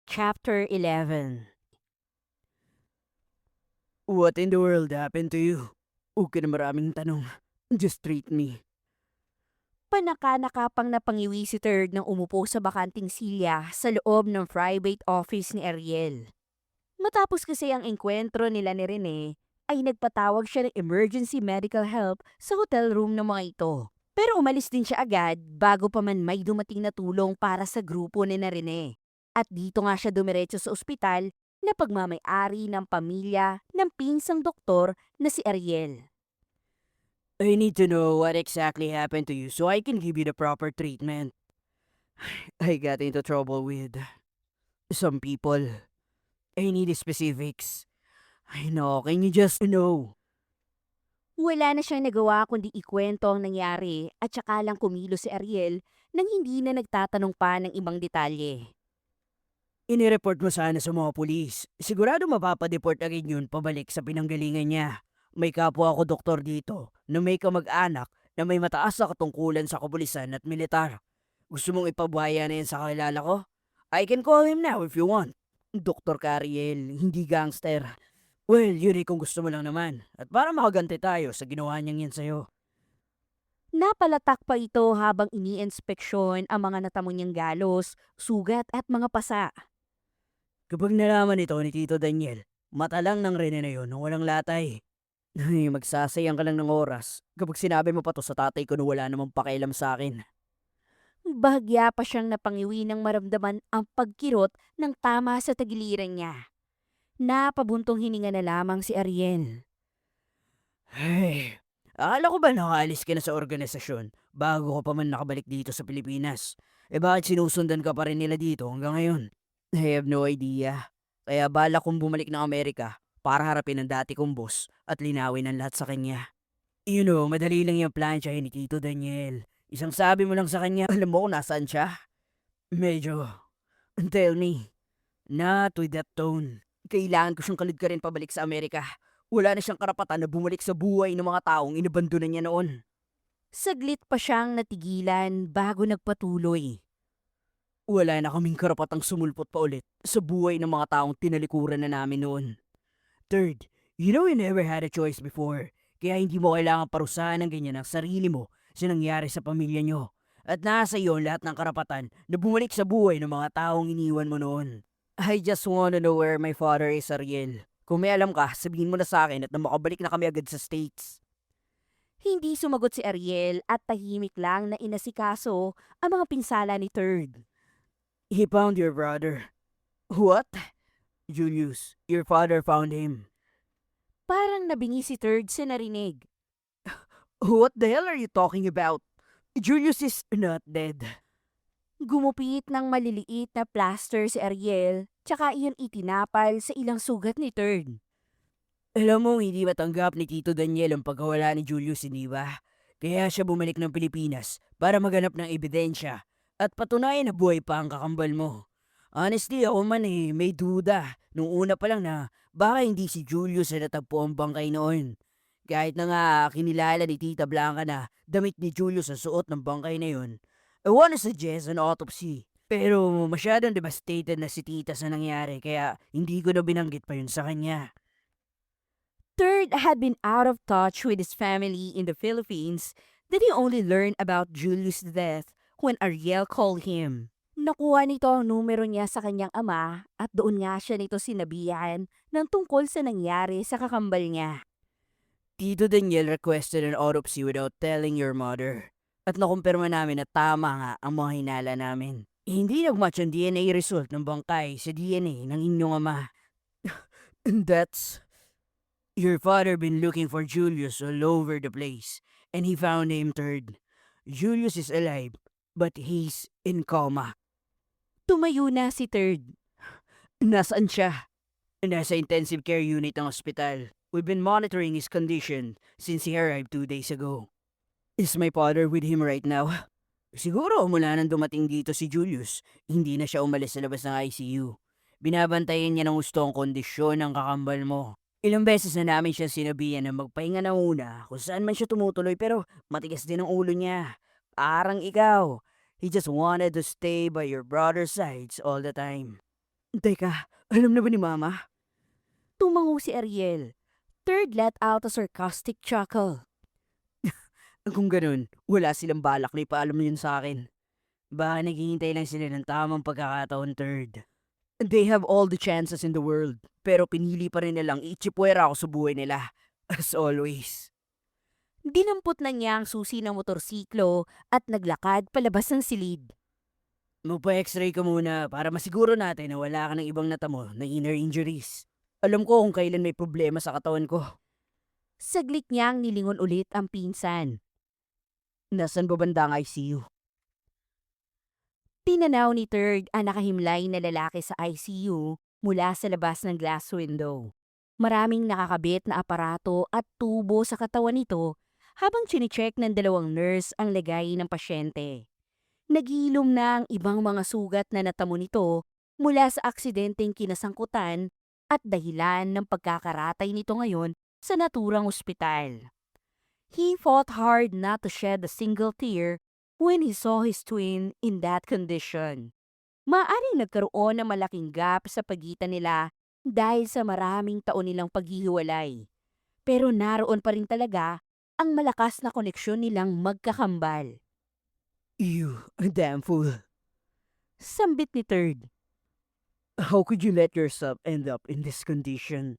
Chapter 11. What in the world happened to you? Huwag ka na maraming tanong. Just treat me. Panaka-nakapang napangiwi si Third nang umupo sa bakanting silya sa loob ng private office ni Ariel. Matapos kasi ang engkwentro nila ni Rene, ay nagpatawag siya ng emergency medical help sa hotel room ng mga ito. Pero umalis din siya agad bago pa man may dumating na tulong para sa grupo ni na Rene. At dito nga siya dumiretso sa ospital na pagmamay-ari ng pamilya ng pinsang doktor na si Ariel. I need to know what exactly happened to you so I can give you the proper treatment. I got into trouble with some people. I need specifics. I know, can you just know? Wala na siyang nagawa kundi ikwento ang nangyari at saka lang kumilos si Ariel nang hindi na nagtatanong pa ng ibang detalye. Inireport mo sana sa mga pulis. Sigurado mapapadeport agad yun pabalik sa pinanggalingan niya. May kapwa ako doktor dito na may kamag-anak na may mataas na katungkulan sa kapulisan at militar. Gusto mong ipabaya na yan sa kakilala ko? I can call him now if you want. Dr. Cariel, hindi gangster. Well, yun eh kung gusto mo lang naman. At para makaganti tayo sa ginawa niyang yan sa'yo. Napalatak pa ito habang iniinspeksyon ang mga natamo niyang galos, sugat at mga pasa. Kapag nalaman ito ni Tito Daniel, mata lang ng Rene na yun nung walang latay. Ay, magsasayang ka lang ng oras kapag sinabi mo pa to sa tatay ko na wala namang pakialam sa akin. Bahagya pa siyang napangiwi nang maramdaman ang pagkirot ng tama sa tagiliran niya. Napabuntong hininga na lamang si Ariel. Ay, akala ko ba nakaalis ka na sa organisasyon bago ka pa man nakabalik dito sa Pilipinas? Bakit sinusundan ka pa rin nila dito hanggang ngayon? I have no idea. Kaya bala kong bumalik ng Amerika para harapin ang dati kong boss at linawin ang lahat sa kanya. Madali lang yung plansyahin ni Tito Daniel. Isang sabi mo lang sa kanya, alam mo kung nasaan siya? Medyo, tell me, not with that tone. Kailangan ko siyang kalid ka rin pabalik sa Amerika. Wala na siyang karapatan na bumalik sa buhay ng mga taong inabandonan niya noon. Saglit pa siyang natigilan bago nagpatuloy. Wala na kaming karapatang sumulpot pa ulit sa buhay ng mga taong tinalikuran na namin noon. Third, you never had a choice before. Kaya hindi mo kailangan parusahan ng ganyan ang sarili mo sa nangyari sa pamilya nyo. At nasa iyo ang lahat ng karapatan na bumalik sa buhay ng mga taong iniwan mo noon. I just wanna know where my father is, Ariel. Kung may alam ka, sabihin mo na sa akin at na makabalik na kami agad sa States. Hindi sumagot si Ariel at tahimik lang na inasikaso ang mga pinsala ni Third. He found your brother. What? Julius, your father found him. Parang nabingi si Third sa narinig. What the hell are you talking about? Julius is not dead. Gumupit ng maliliit na plaster si Ariel, tsaka iyon itinapal sa ilang sugat ni Third. Alam mo, hindi matanggap ni Tito Daniel ang pagkawala ni Julius, hindi ba? Kaya siya bumalik ng Pilipinas para maganap ng ebidensya at patunayan na buhay pa ang kakambal mo. Honestly, ako man may duda nung una pa lang na baka hindi si Julius na natagpo ang bangkay noon. Kahit na nga kinilala ni Tita Blanca na damit ni Julius ang suot ng bangkay na yun, I wanna suggest an autopsy. Pero masyadong devastated na si Tita sa nangyari kaya hindi ko na binanggit pa yun sa kanya. Third had been out of touch with his family in the Philippines that he only learned about Julius' death when Ariel called him. Nakuha nito ang numero niya sa kanyang ama at doon nga siya nito sinabihan ng tungkol sa nangyari sa kakambal niya. Tito Daniel requested an autopsy without telling your mother. At nakumpirma namin na tama nga ang mga hinala namin. Hindi nagmatch ang DNA result ng bangkay sa DNA ng inyong ama. And that's... Your father been looking for Julius all over the place, and he found him third. Julius is alive, but he's in coma. Tumayo na si Third. Nasaan siya? Nasa intensive care unit ng ospital. We've been monitoring his condition since he arrived 2 days ago. Is my father with him right now? Siguro mula nang dumating dito si Julius, hindi na siya umalis sa labas ng ICU. Binabantayan niya ng gusto ang kondisyon ng kakambal mo. Ilang beses na namin siya sinabihan na magpahinga na muna kung saan man siya tumutuloy pero matigas din ang ulo niya. Parang ikaw. He just wanted to stay by your brother's sides all the time. Teka, alam na ba ni Mama? Tumango si Ariel. Third let out a sarcastic chuckle. Kung ganun, wala silang balak na ipaalam yun sa akin. Baka naghihintay lang sila ng tamang pagkakataon, third. They have all the chances in the world, pero pinili pa rin nilang ichipwera ako sa buhay nila. As always. Dinampot na niya ang susi ng motorsiklo at naglakad palabas ng silid. Magpa-x-ray ka muna para masiguro natin na wala ka ng ibang natamo na inner injuries. Alam ko kung kailan may problema sa katawan ko. Saglit niyang nilingon ulit ang pinsan. Nasaan ba banda ang ICU? Tinanaw ni Third ang nakahimlay na lalaki sa ICU mula sa labas ng glass window. Maraming nakakabit na aparato at tubo sa katawan nito habang chinecheck ng dalawang nurse ang lagay ng pasyente. Nagilom na ang ibang mga sugat na natamo nito mula sa aksidenteng kinasangkutan at dahilan ng pagkakaratay nito ngayon sa naturang ospital. He fought hard not to shed a single tear when he saw his twin in that condition. Maaring nagkaroon ng malaking gap sa pagitan nila dahil sa maraming taon nilang paghihiwalay. Pero naroon pa rin talaga ang malakas na koneksyon nilang magkakambal. You damn fool. Sambit ni Third. How could you let yourself end up in this condition?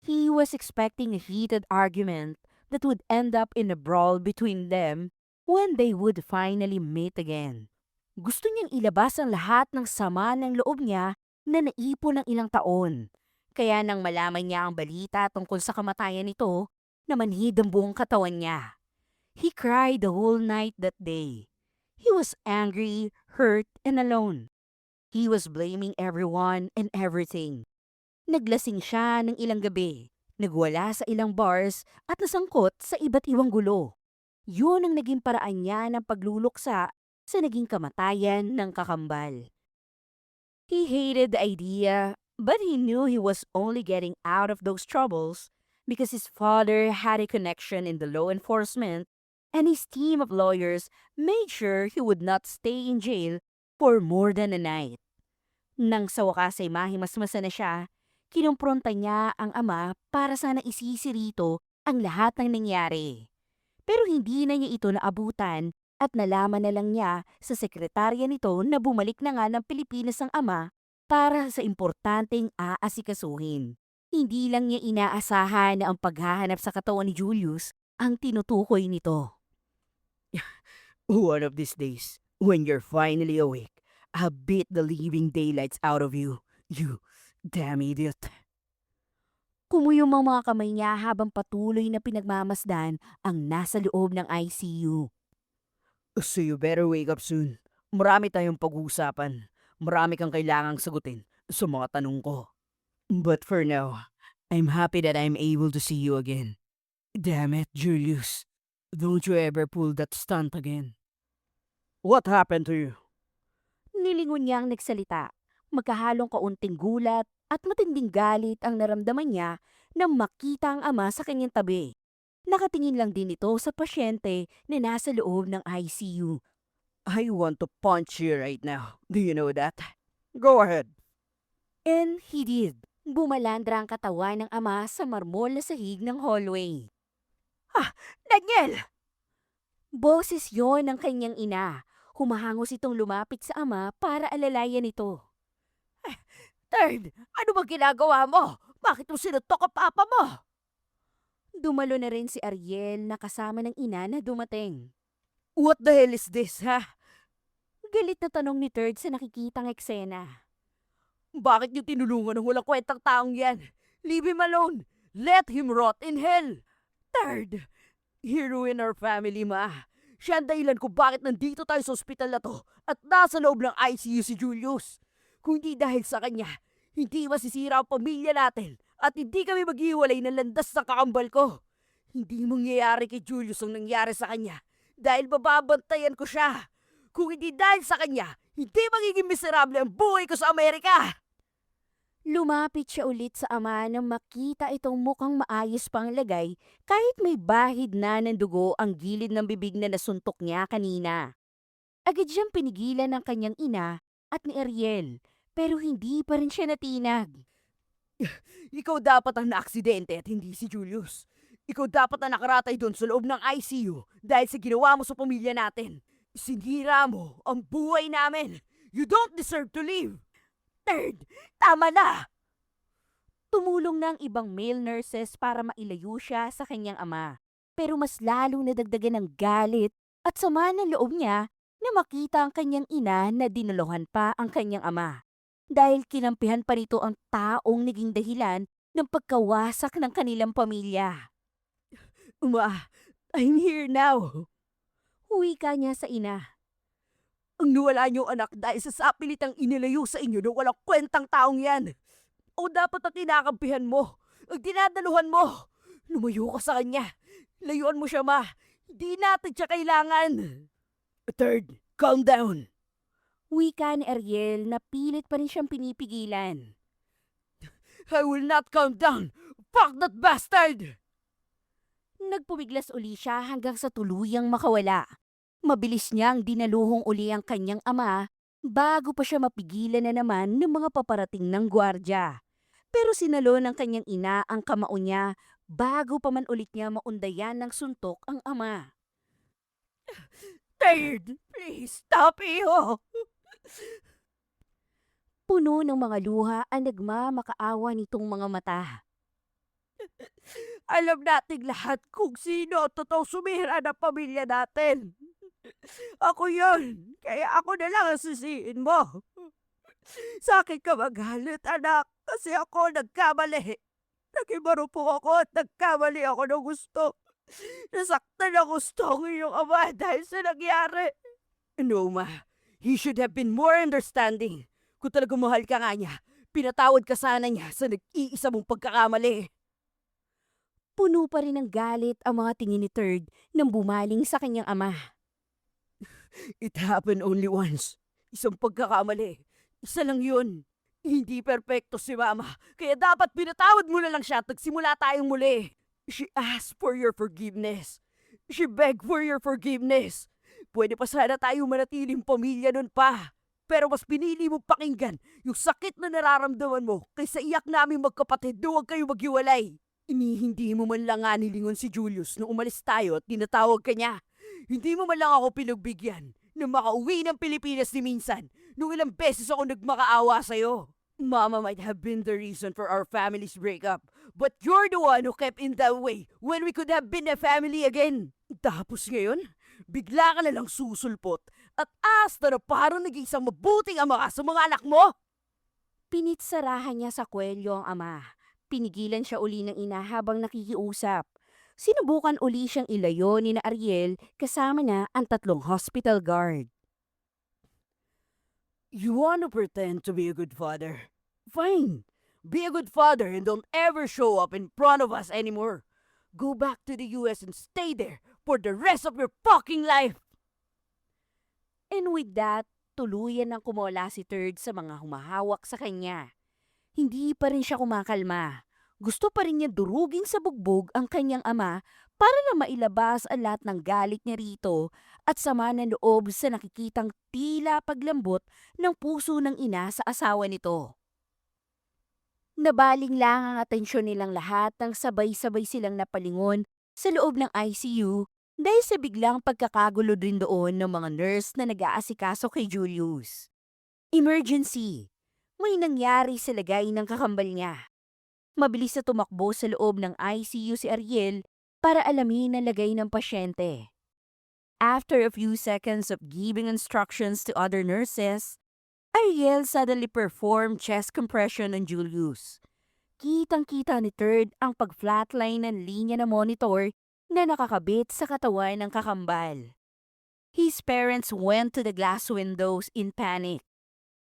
He was expecting a heated argument that would end up in a brawl between them when they would finally meet again. Gusto niyang ilabas ang lahat ng sama ng loob niya na naipon ng ilang taon. Kaya nang malaman niya ang balita tungkol sa kamatayan nito, namanhid ang buong katawan niya. He cried the whole night that day. He was angry, hurt, and alone. He was blaming everyone and everything. Naglasing siya ng ilang gabi, nagwala sa ilang bars at nasangkot sa iba't ibang gulo. Yun ang naging paraan niya ng pagluluksa sa naging kamatayan ng kakambal. He hated the idea, but he knew he was only getting out of those troubles because his father had a connection in the law enforcement and his team of lawyers made sure he would not stay in jail for more than a night. Nang sa wakas ay mahimasmasa na siya, kinumpronta niya ang ama para sana isisi rito ang lahat ng nangyari. Pero hindi na niya ito naabutan at nalaman na lang niya sa sekretarya nito na bumalik na nga ng Pilipinas ang ama para sa importanteng aasikasuhin. Hindi lang niya inaasahan na ang paghahanap sa katawan ni Julius ang tinutukoy nito. One of these days, when you're finally awake, I'll beat the living daylights out of you. You damn idiot. Kumuyom ang mga kamay niya habang patuloy na pinagmamasdan ang nasa loob ng ICU. So you better wake up soon. Marami tayong pag-uusapan. Marami kang kailangang sagutin sa mga tanong ko. But for now, I'm happy that I'm able to see you again. Damn it, Julius. Don't you ever pull that stunt again. What happened to you? Nilingon niyang nagsalita. Magkahalong kaunting gulat at matinding galit ang naramdaman niya nang makita ang ama sa kanyang tabi. Nakatingin lang din ito sa pasyente na nasa loob ng ICU. I want to punch you right now. Do you know that? Go ahead. And he did. Bumalandra ang katawan ng ama sa marmol na sahig ng hallway. Daniel! Boses yon ng kanyang ina. Humahangos itong lumapit sa ama para alalayan ito. Third, ano ba ginagawa mo? Bakit mo sinutok ang papa mo? Dumalo na rin si Ariel na kasama ng ina na dumating. What the hell is this, ha? Galit na tanong ni Third sa nakikitang eksena. Bakit niyo tinulungan ng walang kwentang taong yan? Leave him alone. Let him rot in hell. Third, he ruined our family, ma. Siya ang dahilan kung bakit nandito tayo sa ospital na to at nasa loob ng ICU si Julius. Kung hindi dahil sa kanya, hindi masisira ang pamilya natin at hindi kami maghiwalay ng landas sa kakambal ko. Hindi mangyayari kay Julius ang nangyari sa kanya dahil bababantayan ko siya. Kung hindi dahil sa kanya, hindi magiging miserable ang buhay ko sa Amerika. Lumapit siya ulit sa ama nang makita itong mukhang maayos pang lagay kahit may bahid na ng dugo ang gilid ng bibig na nasuntok niya kanina. Agad siyang pinigilan ng kanyang ina at ni Ariel Pero hindi pa rin siya natinag. Ikaw dapat ang naaksidente at hindi si Julius. Ikaw dapat ang nakaratay doon sa loob ng ICU dahil sa ginawa mo sa pamilya natin. Sinira mo ang buhay namin. You don't deserve to live. Third, tama na! Tumulong na ang ibang male nurses para mailayo siya sa kanyang ama. Pero mas lalong nadagdagan ng galit at sama ng loob niya na makita ang kanyang ina na dinalohan pa ang kanyang ama. Dahil kinampihan pa nito ang taong naging dahilan ng pagkawasak ng kanilang pamilya. Uma, I'm here now. Huwi ka niya sa ina. Ang nawala niyong anak dahil sa sapilitang inilayo sa inyo ng walang kwentang taong yan. O dapat ang kinakampihan mo, ang dinadaluhan mo. Lumayo ka sa kanya. Layuan mo siya, ma. Hindi natin siya kailangan. Third, calm down. Wika ni Ariel na pilit pa rin siyang pinipigilan. I will not calm down. Fuck that bastard! Nagpumiglas uli siya hanggang sa tuluyang makawala. Mabilis niyang dinaluhong uli ang kanyang ama bago pa siya mapigilan na naman ng mga paparating ng gwardya. Pero sinalo ng kanyang ina ang kamao niya bago pa man ulit niya maundayan ng suntok ang ama. Third, please stop, iho. Puno ng mga luha ang nagmamakaawa nitong mga mata. Alam nating lahat kung sino ang totoong sumira ng pamilya natin. Ako yun. Kaya ako na lang ang sisihin mo. Sa akin ka magalit, anak. Kasi ako nagkamali. Naging marupok ako at nagkamali ako ng gusto. Nasaktan ang gusto ang iyong ama dahil sa nangyari. No, ma. He should have been more understanding. Kung talagang mahal ka nga niya, pinatawad ka sana niya sa nag-iisa mong pagkakamali. Puno pa rin ng galit ang mga tingin ni Third nang bumaling sa kanyang ama. It happened only once. Isang pagkakamali. Isa lang yun. Hindi perpekto si Mama, kaya dapat pinatawad mo na lang siya at nagsimula tayong muli. She asked for your forgiveness. She begged for your forgiveness. Pwede pa sana tayo manatiling pamilya nun pa. Pero mas pinili mo pakinggan yung sakit na nararamdaman mo kaysa iyak namin magkapatid na huwag kayo maghiwalay. Hindi mo man lang nga nilingon si Julius nung umalis tayo at tinatawag ka niya. Hindi mo man lang ako pinagbigyan na makauwi ng Pilipinas ni minsan nung ilang beses ako nagmakaawa sa'yo. Mama might have been the reason for our family's breakup, but you're the one who kept in that way when we could have been a family again. Tapos ngayon, bigla ka na lang susulpot at asta na parang naging isang mabuting ama ka sa mga anak mo. Pinitsarahan niya sa kwelyo ang ama. Pinigilan siya uli ng ina habang nakikiusap. Sinubukan uli siyang ilayo ni na Ariel kasama na ang 3 hospital guard. You want to pretend to be a good father? Fine. Be a good father and don't ever show up in front of us anymore. Go back to the US and stay there for the rest of your fucking life. And with that, tuluyan ng kumola si Third sa mga humahawak sa kanya. Hindi pa rin siya kumakalma. Gusto pa rin niya durugin sa bugbog ang kanyang ama para na mailabas ang lahat ng galit niya rito at sama ng loob sa nakikitang tila paglambot ng puso ng ina sa asawa nito. Nabaling lang ang atensyon nilang lahat nang sabay-sabay silang napalingon sa loob ng ICU dahil sa biglang pagkakagulo din doon ng mga nurse na nag-aasikaso kay Julius. Emergency! May nangyari sa lagay ng kakambal niya. Mabilis na tumakbo sa loob ng ICU si Ariel para alamin ang lagay ng pasyente. After a few seconds of giving instructions to other nurses, Ariel suddenly performed chest compression on Julius. Kitang-kita ni Third ang pag-flatline ng linya ng monitor na nakakabit sa katawan ng kakambal. His parents went to the glass windows in panic.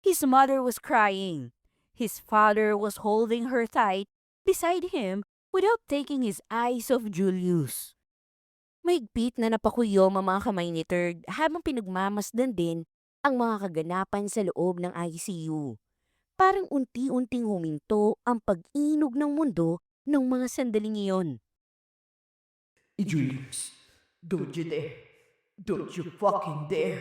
His mother was crying. His father was holding her tight beside him without taking his eyes off Julius. Mahigpit na napakuyom ang mga kamay ni Third habang pinagmamasdan din ang mga kaganapan sa loob ng ICU. Parang unti-unting huminto ang pag-inog ng mundo ng mga sandaling iyon. Julius, don't you dare. Don't you fucking dare.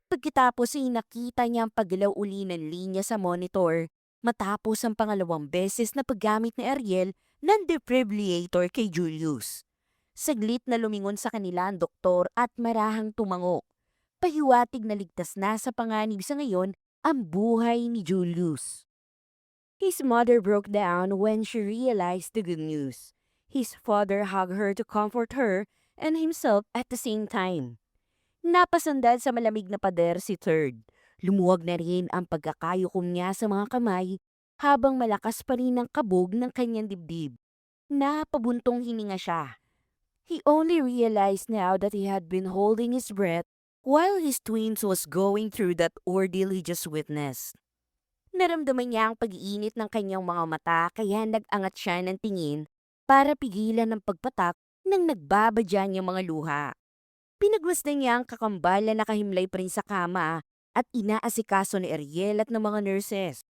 Pagkatapos ay nakita niya ang paggalaw uli ng linya sa monitor matapos ang pangalawang beses na paggamit ni Ariel ng defibrillator kay Julius. Saglit na lumingon sa kanila ang doktor at marahang tumango. Pahiwatig na ligtas na sa panganib sa ngayon ang buhay ni Julius. His mother broke down when she realized the good news. His father hugged her to comfort her and himself at the same time. Napasandal sa malamig na pader si Third. Lumuwag na rin ang pagkakayukom niya sa mga kamay habang malakas pa rin ang kabog ng kanyang dibdib. Napabuntong hininga siya. He only realized now that he had been holding his breath while his twins was going through that ordeal he just witnessed. Naramdaman niya ang pag-iinit ng kanyang mga mata kaya nag-angat siya ng tingin para pigilan ang pagpatak ng nagbabadya niyang mga luha. Pinagmasdan niya ang kakambal na nakahimlay pa rin sa kama at inaasikaso ni Ariel at ng mga nurses.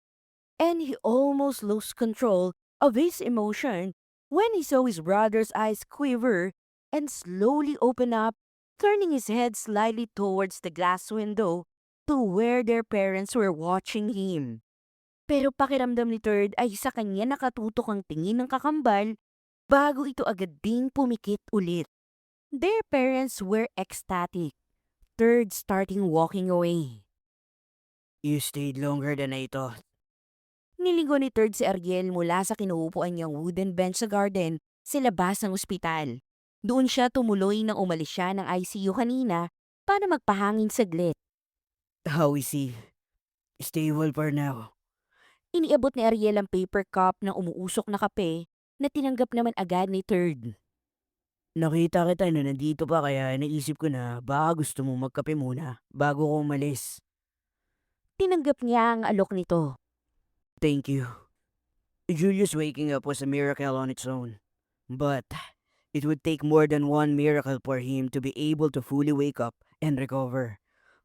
And he almost lost control of his emotion when he saw his brother's eyes quiver and slowly open up, turning his head slightly towards the glass window to where their parents were watching him. Pero pakiramdam ni Third ay sa kanya nakatutok ang tingin ng kakambal bago ito agad ding pumikit ulit. Their parents were ecstatic. Third starting walking away. You stayed longer than I thought. Nilingo ni Third si Ariel mula sa kinuupuan niyang wooden bench sa garden sa labas ng ospital. Doon siya tumuloy nang umalis siya ng ICU kanina para magpahangin saglit. How is he? Stable for now. Iniabot ni Ariel ang paper cup ng umuusok na kape na tinanggap naman agad ni Third. Nakita kita na nandito pa kaya naisip ko na baka gusto mo magkape muna bago ko umalis. Tinanggap niya ang alok nito. Thank you. Julius waking up was a miracle on its own. But it would take more than one miracle for him to be able to fully wake up and recover.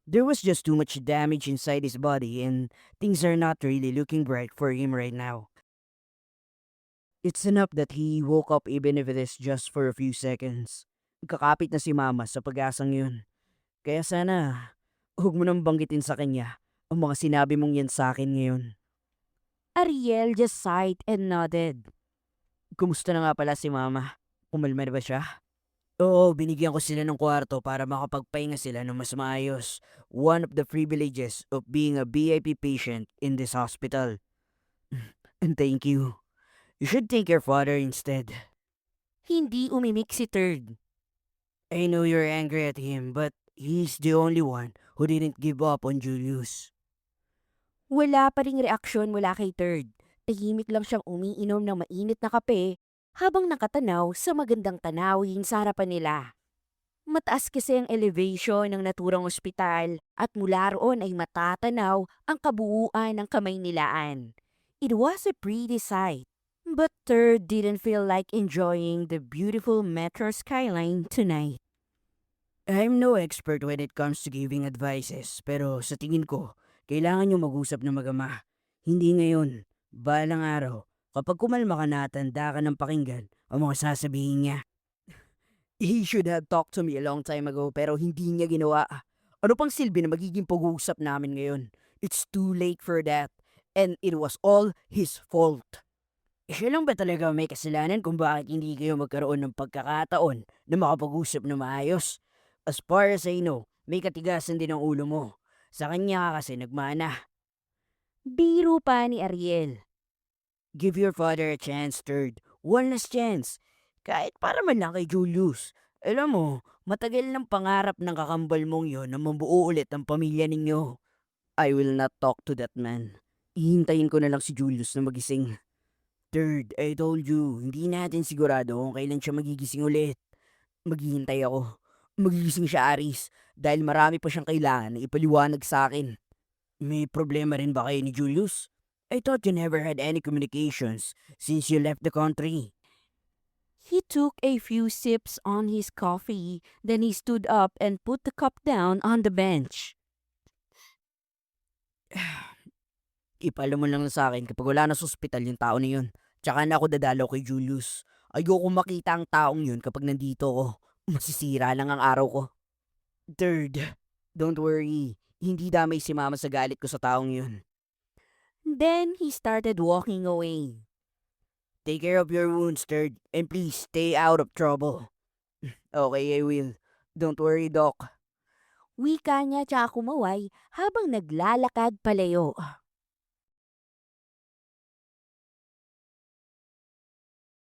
There was just too much damage inside his body and things are not really looking bright for him right now. It's enough that he woke up even if it is just for a few seconds. Kakapit na si Mama sa pag-asang yun. Kaya sana, huwag mo nang banggitin sa kanya ang mga sinabi mong yan sa akin ngayon. Ariel just sighed and nodded. Kumusta na nga pala si Mama? Kumalma na ba siya? Oo, binigyan ko sila ng kwarto para makapagpahinga sila ng mas maayos. One of the privileges of being a VIP patient in this hospital. And thank you. You should thank your father instead. Hindi umimik si Third. I know you're angry at him, but he's the only one who didn't give up on Julius. Wala pa ring reaksyon mula kay Third. Tahimik lang siyang umiinom ng mainit na kape habang nakatanaw sa magandang tanawin sa harapan nila. Mataas kasi ang elevation ng naturang ospital at mula roon ay matatanaw ang kabuuan ng Kamaynilaan. It was a pretty sight. But Third didn't feel like enjoying the beautiful metro skyline tonight. I'm no expert when it comes to giving advices, pero sa tingin ko, kailangan nyo mag-usap na mag-ama. Hindi ngayon, balang araw, kapag kumalma ka na at handa ka ng pakinggan ang mga sasabihin niya. He should have talked to me a long time ago pero hindi niya ginawa. Ano pang silbi na magiging pag-uusap namin ngayon? It's too late for that. And it was all his fault. Siya lang ba talaga may kasalanan kung bakit hindi kayo magkaroon ng pagkakataon na makapag-usap na maayos? As far as I know, may katigasan din ang ulo mo. Sa kanya ka kasi nagmana. Biro pa ni Ariel. Give your father a chance, Third. One last chance. Kahit para man lang kay Julius. Alam mo, matagal ng pangarap ng kakambal mong yon na mabuo ulit ang pamilya ninyo. I will not talk to that man. Ihintayin ko na lang si Julius na magising. Third, I told you, hindi natin sigurado kung kailan siya magigising ulit. Maghihintay ako. Magigising siya, Aris, dahil marami pa siyang kailangan na ipaliwanag sa akin. May problema rin ba kayo ni Julius? I thought you never had any communications since you left the country. He took a few sips on his coffee, then he stood up and put the cup down on the bench. Ipaalam mo lang sa akin kapag wala na sa ospital yung tao na yun. Tsaka na ako dadalaw kay Julius. Ayoko makita ang taong yun kapag nandito ko. Masisira lang ang araw ko. Third, don't worry. Hindi damay si mama sa galit ko sa taong yun. Then he started walking away. Take care of your wounds, Third, and please stay out of trouble. Okay, I will. Don't worry, Doc. Wika niya tsaka kumaway habang naglalakad palayo.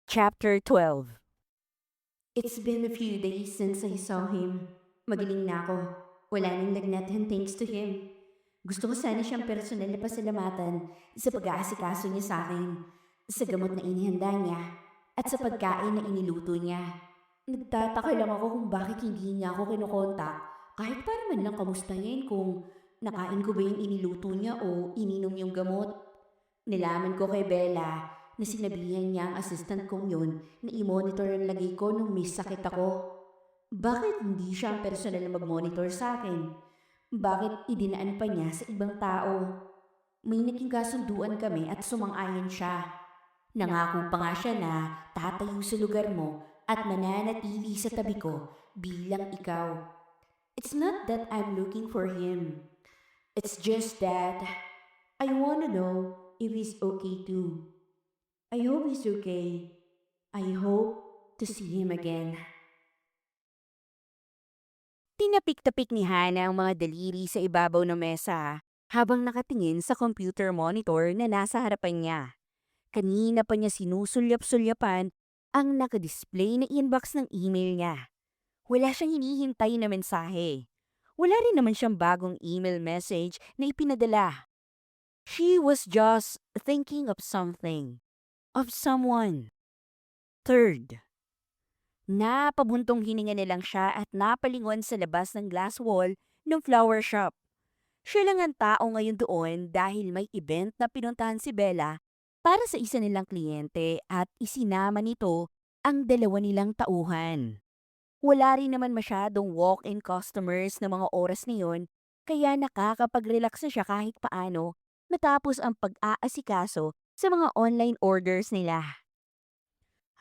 Chapter 12. It's been a few days since I saw him. Magaling na ako. Wala nang lagnat and thanks to him. Gusto ko sana siyang personal na pasalamatan sa pag-aasikaso niya sa akin, sa gamot na inihanda niya, at sa pagkain na iniluto niya. Nagtataka lang ako kung bakit hindi niya ako kinukontak kahit para man lang kamustahin kung nakain ko ba yung iniluto niya o ininom yung gamot. Nilaman ko kay Bella na sinabihan niya ang assistant kong yun na i-monitor ang lagay ko nung may sakit ako. Bakit hindi siya ang personal na mag-monitor sa akin? Bakit idinaan pa niya sa ibang tao? May naging kasunduan kami at sumang-ayon siya. Nangako pa nga siya na tatayo sa lugar mo at mananatili sa tabi ko bilang ikaw. It's not that I'm looking for him. It's just that I wanna know if he's okay too. I hope he's okay. I hope to see him again. Tinapik-tapik ni Hana ang mga daliri sa ibabaw ng mesa habang nakatingin sa computer monitor na nasa harapan niya. Kanina pa niya sinusulyap-sulyapan ang nakadisplay na inbox ng email niya. Wala siyang hinihintay na mensahe. Wala rin naman siyang bagong email message na ipinadala. She was just thinking of something, of someone. Third, napabuntong hininga na lang siya at napalingon sa labas ng glass wall ng flower shop. Siya lang ang tao ngayon doon dahil may event na pinuntahan si Bella para sa isa nilang kliyente at isinama nito ang dalawa nilang tauhan. Wala rin naman masyadong walk-in customers na mga oras na yun, kaya nakakapag-relax na siya kahit paano matapos ang pag-aasikaso sa mga online orders nila.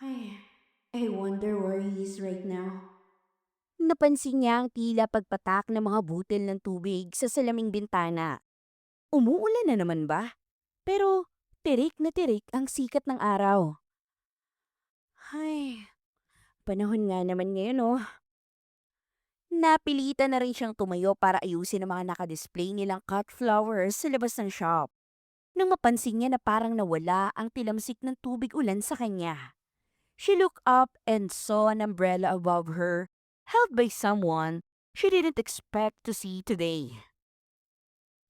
Ay, I wonder where he is right now. Napansin niya ang tila pagpatak ng mga butil ng tubig sa salaming bintana. Umuulan na naman ba? Pero tirik na tirik ang sikat ng araw. Ay, panahon nga naman ngayon oh. Napilitan na rin siyang tumayo para ayusin ang mga nakadisplay nilang cut flowers sa labas ng shop. Nang mapansin niya na parang nawala ang tilamsik ng tubig ulan sa kanya. She looked up and saw an umbrella above her, held by someone she didn't expect to see today.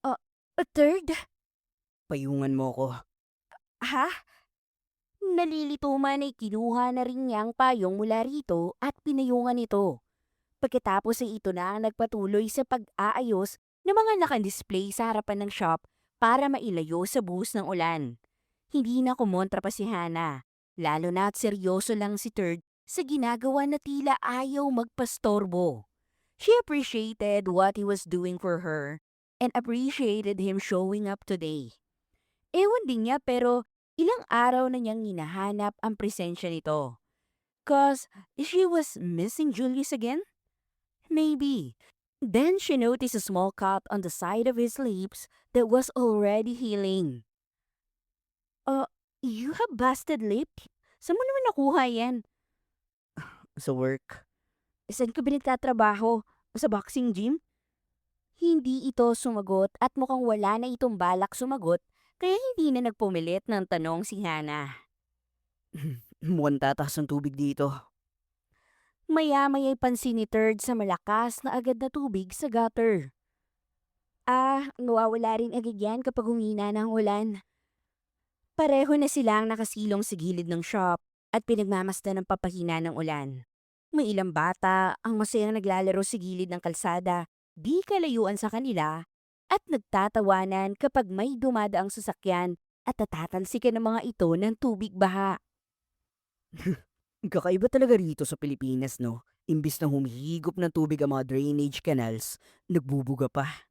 A third? Payungan mo ko. Ha? Nalilito man ay kinuha na rin niya ang payong mula rito at pinayungan ito. Pagkatapos ay ito na ang nagpatuloy sa pag-aayos ng mga nakadisplay sa harapan ng shop para mailayo sa buhos ng ulan. Hindi na kumontra pa si Hana, lalo na at seryoso lang si Third sa ginagawa na tila ayaw magpastorbo. She appreciated what he was doing for her and appreciated him showing up today. Ewan din niya pero ilang araw na niyang hinahanap ang presensya nito. 'Cause she was missing Julius again? Maybe. Then she noticed a small cut on the side of his lips that was already healing. You have busted lip? Saan mo naman nakuha yan? Sa work. Saan ka ba nagtatrabaho? Sa boxing gym? Hindi ito sumagot at mukhang wala na itong balak sumagot kaya hindi na nagpumilit ng tanong si Hana. Mukhang tataas ang tubig dito. Maya-maya'y pansin ni Third sa malakas na agad na tubig sa gutter. Nawawala rin agad yan kapag humina ng ulan. Pareho na silang nakasilong sa gilid ng shop at pinagmamasdan ng papahina ng ulan. May ilang bata ang masayang naglalaro sa gilid ng kalsada, di kalayuan sa kanila, at nagtatawanan kapag may dumadaang sasakyan at natatalsikan ng mga ito ng tubig baha. Kakaiba talaga rito sa Pilipinas, no? Imbis na humihigop ng tubig ang mga drainage canals, nagbubuga pa.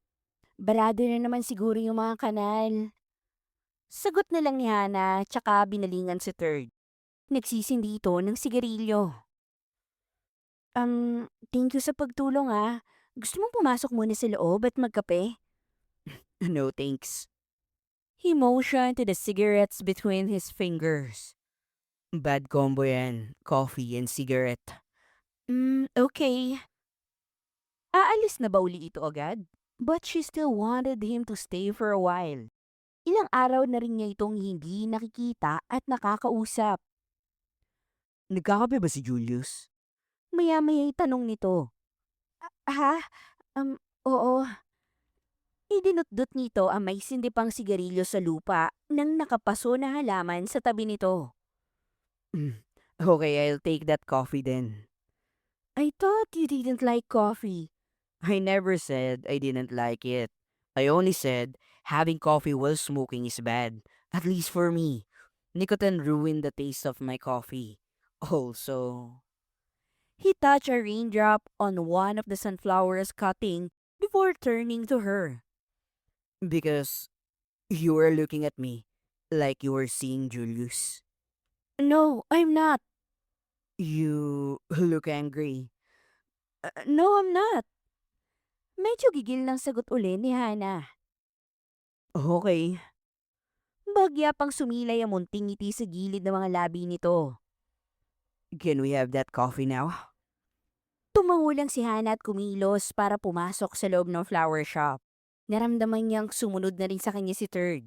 Barado na naman siguro yung mga kanal. Sagot na lang ni Hana tsaka binalingan si Third. Nagsisindi ito ng sigarilyo. Thank you sa pagtulong ah. Gusto mong pumasok muna sa loob at magkape? No thanks. He motioned to the cigarettes between his fingers. Bad combo yan. Coffee and cigarette. Okay. Aalis na ba uli ito agad? But she still wanted him to stay for a while. Ilang araw na rin niya itong hindi nakikita at nakakausap. Nagkakape ba si Julius? Maya-maya'y tanong nito. Ha? Oo. Idinutdut nito ang may sindipang sigarilyo sa lupa nang nakapaso na halaman sa tabi nito. Okay, I'll take that coffee then. I thought you didn't like coffee. I never said I didn't like it. I only said having coffee while smoking is bad. At least for me. Nicotine ruined the taste of my coffee. Also, He touched a raindrop on one of the sunflowers cutting before turning to her. because you were looking at me like you were seeing Julius. No, I'm not. You look angry. No, I'm not. Medyo gigil ng sagot uli ni Hana. Okay. Bagya pang sumilay ang munting ngiti sa gilid ng mga labi nito. Can we have that coffee now? Tumango lang si Hana at kumilos para pumasok sa loob ng flower shop. Naramdaman niyang sumunod na rin sa kanya si Third.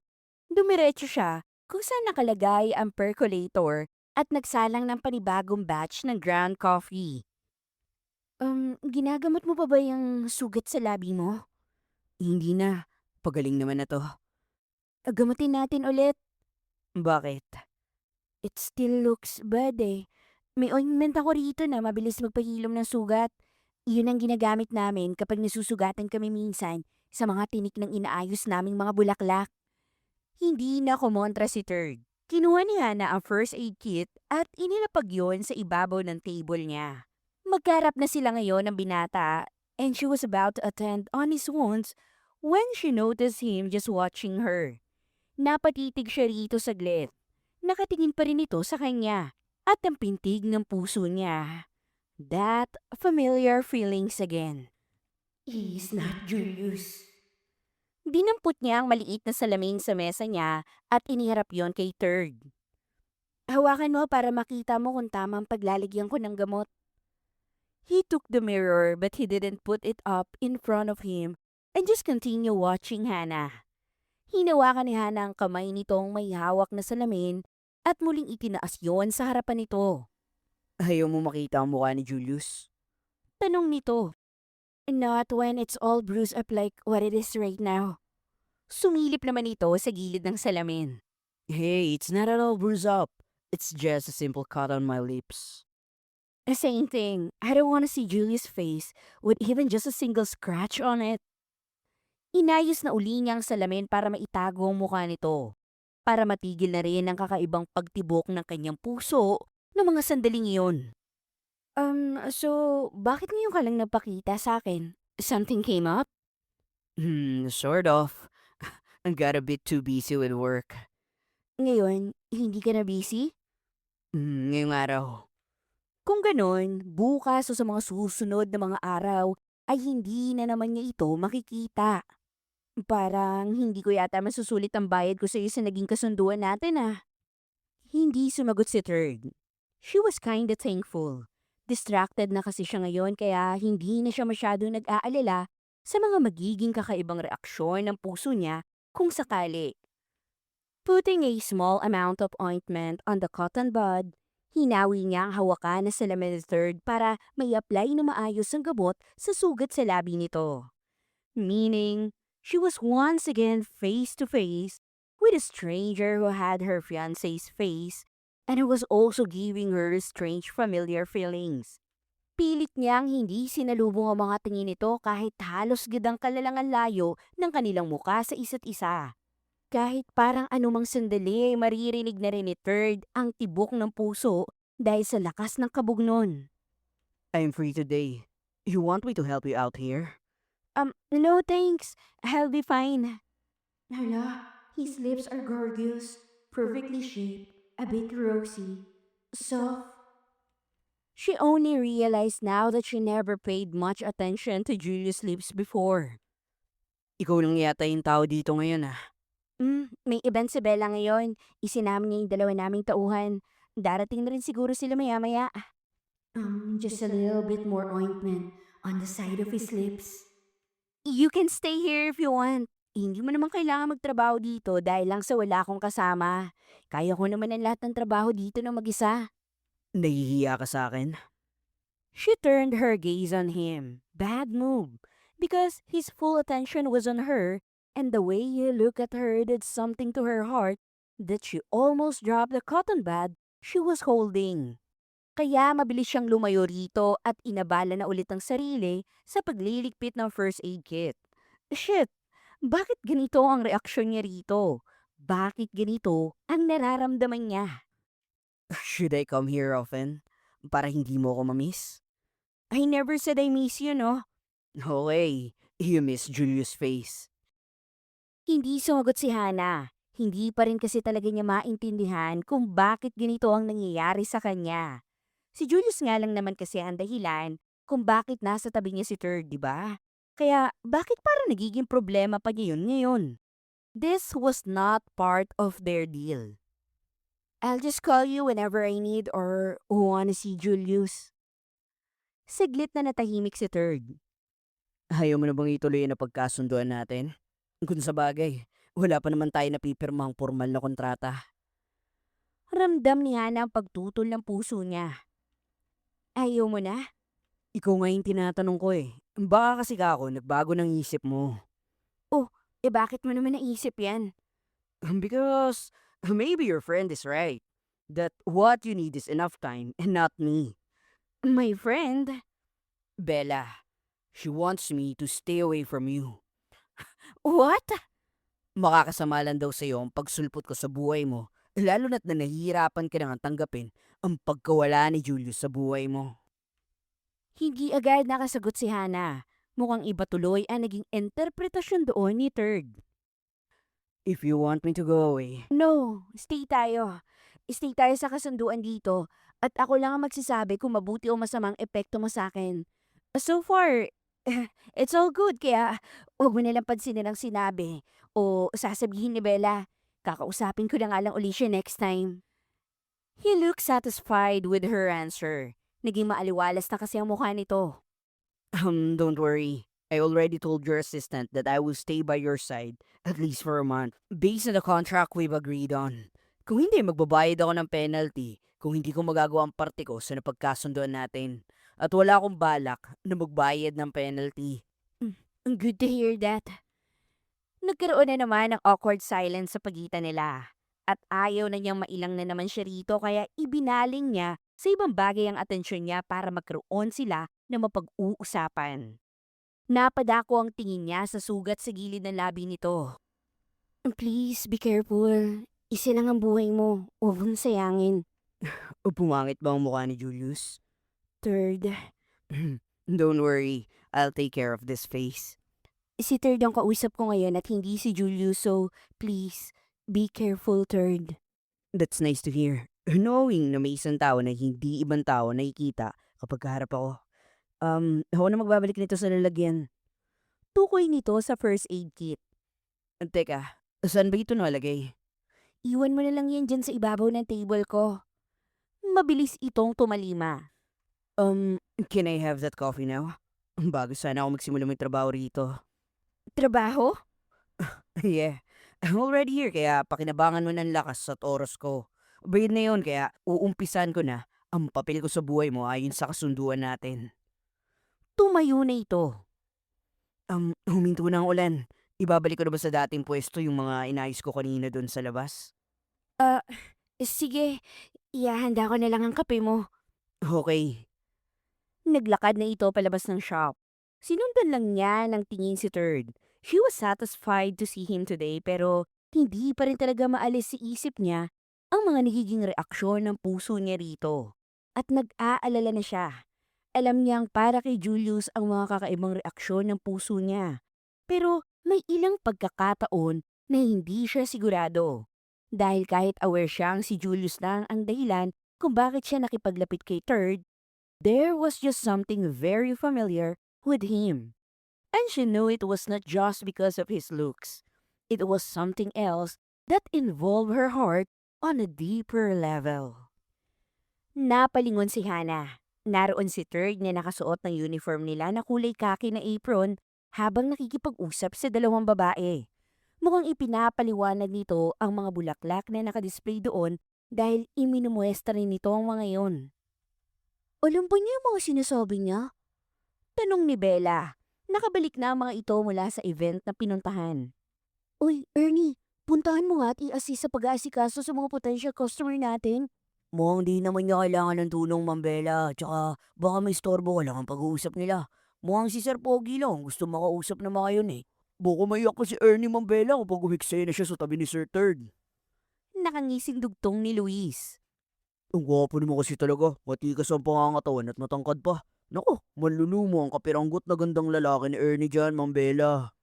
Dumiretso siya kung saan nakalagay ang percolator at nagsalang ng panibagong batch ng ground coffee. Ginagamot mo pa ba yung sugat sa labi mo? Hindi na. Pagaling naman na to. Gamutin natin ulit. Bakit? It still looks bad eh. May ointment ako rito na mabilis magpahilom ng sugat. Iyon ang ginagamit namin kapag nasusugatan kami minsan sa mga tinik ng inaayos naming mga bulaklak. Hindi na kumontra si Third. Kinuha ni Hana ang first aid kit at inilapag yon sa ibabaw ng table niya. Magkarap na sila ngayon ng binata and she was about to attend on his wounds when she noticed him just watching her. Napatitig siya rito saglit. Nakatingin pa rin ito sa kanya at ang pintig ng puso niya. That familiar feelings again. He's not Julius. Dinampot niya ang maliit na salamin sa mesa niya at iniharap yon kay Third. Hawakan mo para makita mo kung tamang paglalagyan ko ng gamot. He took the mirror but he didn't put it up in front of him and just continue watching Hana. Hinawakan ni Hana ang kamay nitong may hawak na salamin at muling itinaas yon sa harapan nito. Ayaw mo makita ang mukha ni Julius? Tanong nito. Not when it's all bruised up like what it is right now. Sumilip naman ito sa gilid ng salamin. Hey, it's not at all bruised up. It's just a simple cut on my lips. Same thing. I don't want to see Julia's face with even just a single scratch on it. Inayos na uli niya ang salamin para maitago ang mukha nito. Para matigil na rin ang kakaibang pagtibok ng kanyang puso ng mga sandaling iyon. So, bakit ngayon ka lang nagpakita sa akin? Something came up? Sort of. I got a bit too busy with work. Ngayon, hindi ka na busy? Ngayong araw. Kung ganon, bukas o sa mga susunod na mga araw ay hindi na naman niya ito makikita. Parang hindi ko yata masusulit ang bayad ko sa iyo sa naging kasunduan natin ah. Hindi sumagot si Third. She was kinda thankful. Distracted na kasi siya ngayon kaya hindi na siya masyadong nag-aalala sa mga magiging kakaibang reaksyon ng puso niya kung sakali. Putting a small amount of ointment on the cotton bud, hinawi niya ang hawakan na salamin ni Third para may apply na maayos ang gamot sa sugat sa labi nito. Meaning, she was once again face to face with a stranger who had her fiancé's face and who was also giving her strange familiar feelings. Pilit niyang hindi sinalubong ang mga tingin nito kahit halos gidang kalalangan layo ng kanilang muka sa isa't isa. Kahit parang anumang sandali ay maririnig na rin ni Third ang tibok ng puso dahil sa lakas ng kabugnon. I'm free today. You want me to help you out here? No thanks. I'll be fine. Hala, his lips are gorgeous, perfectly shaped, a bit rosy, soft. She only realized now that she never paid much attention to Julius' lips before. Ikaw lang yata yung tao dito ngayon ah. May event si Bella ngayon. Isinama niya yung dalawa naming tauhan. Darating na rin siguro sila maya-maya. Just a little bit more ointment on the side of his lips. You can stay here if you want. Hindi mo naman kailangan magtrabaho dito dahil lang sa wala akong kasama. Kaya ko naman ang lahat ng trabaho dito na mag-isa. Nahihiya ka sa akin? She turned her gaze on him. Bad move. Because his full attention was on her, and the way he looked at her did something to her heart that she almost dropped the cotton bud she was holding. Kaya mabilis siyang lumayo rito at inabala na ulit ang sarili sa pagliligpit ng first aid kit. Shit! Bakit ganito ang reaksyon niya rito? Bakit ganito ang nararamdaman niya? Should I come here often? Para hindi mo ako mamiss? I never said I miss you, no? Okay, you miss Julius' face. Hindi sumagot si Hana. Hindi pa rin kasi talaga niya maintindihan kung bakit ganito ang nangyayari sa kanya. Si Julius nga lang naman kasi ang dahilan kung bakit nasa tabi niya si Third, di ba? Kaya bakit para nagiging problema pa niya yun ngayon? This was not part of their deal. I'll just call you whenever I need or wanna see Julius. Saglit na natahimik si Third. Ayaw mo na bang ituloy na pagkasunduan natin? Kung sa bagay, wala pa naman tayo napipirmang formal na kontrata. Ramdam ni Hana ang pagtutol ng puso niya. Ayaw mo na? Ikaw nga yung tinatanong ko eh. Baka kasi ako, nagbago ng isip mo. Bakit mo naman naisip yan? Because maybe your friend is right. That what you need is enough time and not me. My friend? Bella, she wants me to stay away from you. What? Makakasama lang daw sa'yo ang pagsulpot ko sa buhay mo, lalo na't na nahihirapan ka nang tanggapin ang pagkawala ni Julius sa buhay mo. Hindi agad nakasagot si Hana. Mukhang iba tuloy ang naging interpretasyon doon ni Third. If you want me to go away, No, stay tayo. Stay tayo sa kasunduan dito. At ako lang ang magsasabi kung mabuti o masamang epekto mo sa akin. So far, it's all good kaya huwag mo nalang pansinin ang sinabi. O sasabihin ni Bella, kakausapin ko na nga lang uli siya next time. He looked satisfied with her answer. Naging maaliwalas na kasi ang mukha nito. don't worry. I already told your assistant that I will stay by your side at least for a month based on the contract we've agreed on. Kung hindi, magbabayad ako ng penalty kung hindi ko magagawa ang parte ko sa napagkasunduan natin. At wala akong balak na magbayad ng penalty. Good to hear that. Nagkaroon na naman ng awkward silence sa pagitan nila. At ayaw na niyang mailang na naman siya rito kaya ibinaling niya sa ibang bagay ang atensyon niya para magkaroon sila na mapag-uusapan. Napadako ang tingin niya sa sugat sa gilid ng labi nito. Please, be careful. Isa lang ang buhay mo. Huwag mong sayangin. O pumangit ba ang mukha ni Julius? Third, Don't worry, I'll take care of this face. si Third ang kausap ko ngayon at hindi si Julius, so please, be careful, Third. That's nice to hear. Knowing na may isang tao na hindi ibang tao nakikita kapag kaharap ako. Ako na magbabalik nito sa lalagyan. Tukoy nito sa first aid kit. Teka, saan ba ito nalagay? Iwan mo na lang yan dyan sa ibabaw ng table ko. Mabilis itong tumalima. Can I have that coffee now? Bago sana ako magsimula magtrabaho rito. Trabaho? Yeah, I'm already here kaya pakinabangan mo ng lakas at oras ko. Bayad na yun kaya uumpisan ko na ang papel ko sa buhay mo ayon sa kasunduan natin. Tumayo na ito. Huminto na ang ulan. Ibabalik ko na ba sa dating pwesto yung mga inayos ko kanina doon sa labas? Sige, ihahanda ko na lang ang kape mo. Okay. Naglakad na ito palabas ng shop. Sinundan lang niya ng tingin si Third. She was satisfied to see him today pero hindi pa rin talaga maalis sa isip niya ang mga nagiging reaksyon ng puso niya rito. At nag-aalala na siya. Alam niyang para kay Julius ang mga kakaibang reaksyon ng puso niya. Pero may ilang pagkakataon na hindi siya sigurado. Dahil kahit aware siyang si Julius lang ang dahilan kung bakit siya nakipaglapit kay Third, there was just something very familiar with him. And she knew it was not just because of his looks. It was something else that involved her heart on a deeper level. Napalingon si Hannah. Naroon si Third na nakasuot ng uniform nila na kulay kaki na apron habang nakikipag-usap sa dalawang babae. Mukhang ipinapaliwanag nito ang mga bulaklak na nakadisplay doon dahil iminumuestra rin nito ang mga yon. Alam ba niya yung mga sinasabi niya? Tanong ni Bella. Nakabalik na ang mga ito mula sa event na pinuntahan. Uy, Ernie, puntahan mo nga at i-assist sa pag-aasikaso sa mga potential customer natin. Mukhang di naman niya kailangan ng tulong, Ma'am Bella. Tsaka baka may istorbo ka lang ang pag-uusap nila. Mukhang si Sir Pogi lang. Gusto makausap na mga yun eh. Baka maiyak pa si Ernie, Ma'am Bella, kapag umiksaya na siya sa tabi ni Sir Third. Nakangising dugtong ni Luis. Ang gwapo naman kasi talaga. Matikas ang pangangatawan at matangkad pa. Naku, manlulumo ang kapiranggot na gandang lalaki ni Ernie dyan, Ma'am Bella.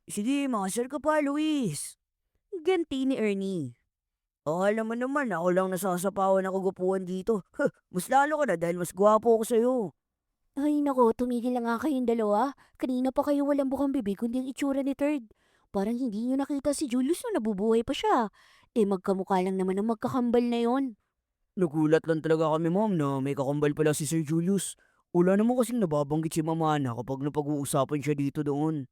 Sige, mga sir ka pa, Luis. Ganti ni Ernie. Alam mo naman, ako lang nasasapawan na kagupuan dito. Mas lalo ka na dahil mas gwapo ako sa'yo. Ay nako, tumigil na nga kayong dalawa. Kanina pa kayo walang bukang bibig kundi ang itsura ni Third. Parang hindi niyo nakita si Julius na nabubuhay pa siya. Magkamukha lang naman ang magkakambal na yon. Nagulat lang talaga kami, Ma'am, na may kakambal pala si Sir Julius. Wala naman kasing nababanggit si Mama na kapag napag-uusapan siya dito doon.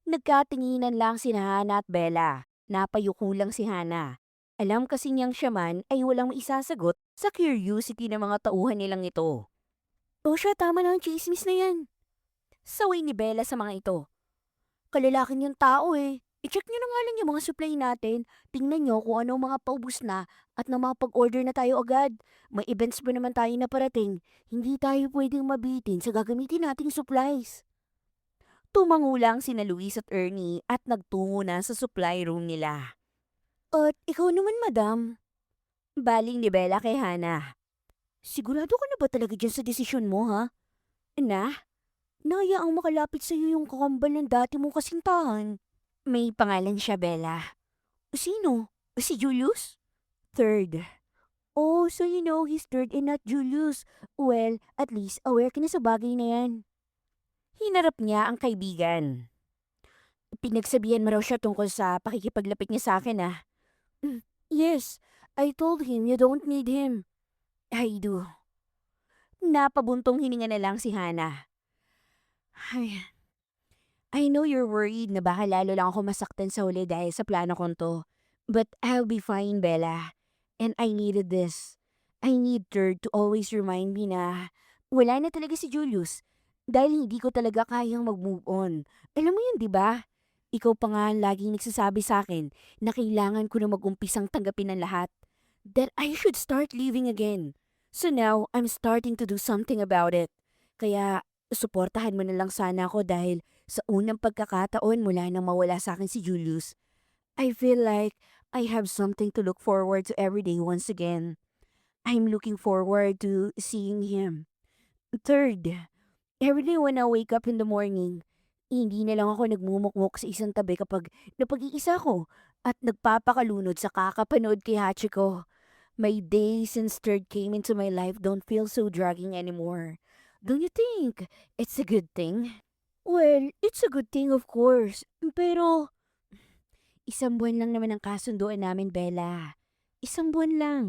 Nagkatinginan lang si Hannah at Bella. Napayuko lang si Hannah. Alam kasi niyang siya man ay walang maisasagot sa curiosity ng mga tauhan nilang ito. O siya, tama na ang chismis na yan. Saway ni Bella sa mga ito. Kalalaking yung tao eh. I-check niyo na nga lang yung mga supply natin. Tingnan niyo kung ano ang mga paubos na at na mapag-order na tayo agad. May events pa naman tayo na parating. Hindi tayo pwedeng mabitin sa gagamitin nating supplies. Tumangulang sina Luis at Ernie at nagtungo na sa supply room nila. At ikaw naman, madam. Baling ni Bella kay Hannah. Sigurado ka na ba talaga dyan sa desisyon mo, ha? Na? Nahayaang makalapit sa iyo yung kakambal ng dati mong kasintahan. May pangalan siya, Bella. Sino? Si Julius? Third. Oh, so you know he's third and not Julius. Well, at least aware ka na sa bagay na yan. Hinarap niya ang kaibigan. Pinagsabihan mo raw siya tungkol sa pakikipaglapit niya sa akin, ah. Yes, I told him you don't need him. I do. Napabuntong hininga na lang si Hannah. Ay, I know you're worried na baka lalo lang ako masaktan sa huli dahil sa plano kong to. But I'll be fine, Bella. And I needed this. I need Third to always remind me na wala na talaga si Julius. Dahil hindi ko talaga kayang mag-move on. Alam mo yun, di ba? Ikaw pa nga ang laging nagsasabi sa akin na kailangan ko na mag-umpisang tanggapin ang lahat. That I should start living again. So now, I'm starting to do something about it. Kaya, suportahan mo na lang sana ako dahil sa unang pagkakataon mula nang mawala sa akin si Julius, I feel like I have something to look forward to every day once again. I'm looking forward to seeing him. Third, every day when I wake up in the morning, hindi na lang ako nagmumukmok sa isang tabi kapag napag-iisa ko at nagpapakalunod sa kakapanood kay Hachiko. My days since Third came into my life don't feel so dragging anymore. Don't you think it's a good thing? Well, it's a good thing of course. Pero, isang buwan lang naman ang kasunduan namin, Bella. Isang buwan lang.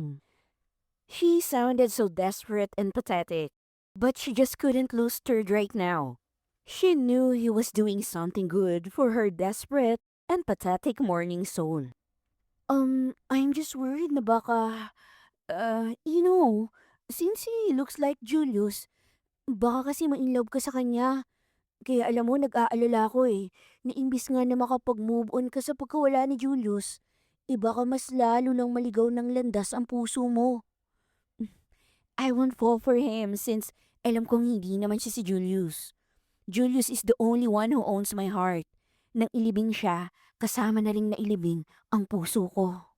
She sounded so desperate and pathetic. But she just couldn't lose Third right now. She knew he was doing something good for her desperate and pathetic morning soul. I'm just worried na baka, since he looks like Julius, baka kasi ma-inlove ka sa kanya. Kaya alam mo, nag-aalala ko eh, na imbis nga na makapag-move on ka sa pagkawala ni Julius, baka mas lalo lang maligaw ng landas ang puso mo. I won't fall for him since alam kong hindi naman siya si Julius. Julius is the only one who owns my heart. Nang ilibing siya, kasama na ring nailibing ang puso ko.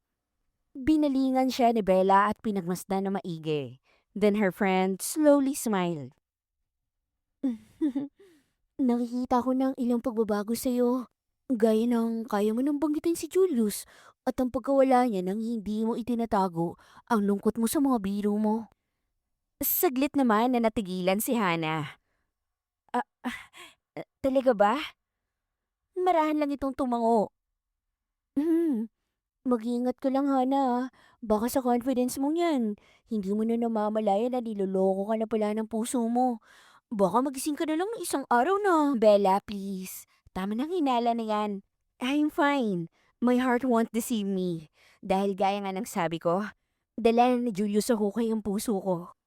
Binalingan siya ni Bella at pinagmasdan na maigi. Then her friend slowly smiled. Nakikita ko ng ilang pagbabago sa'yo. Gaya ng kaya mo nang banggitin si Julius at ang pagkawala niya nang hindi mo itinatago ang lungkot mo sa mga biro mo. Saglit naman na natigilan si Hana. Talaga ba? Marahan lang itong tumango. Hmm, mag-iingat ka lang, Hana, ah. Baka sa confidence mo yan, hindi mo na namamalayan na niloloko ka na pala ng puso mo. Baka magising ka na lang ng isang araw na. Bella, please. Tama nang hinala na yan. I'm fine. My heart won't deceive me. Dahil gaya nga ng sabi ko, dala ni Julius sa hukay ang puso ko.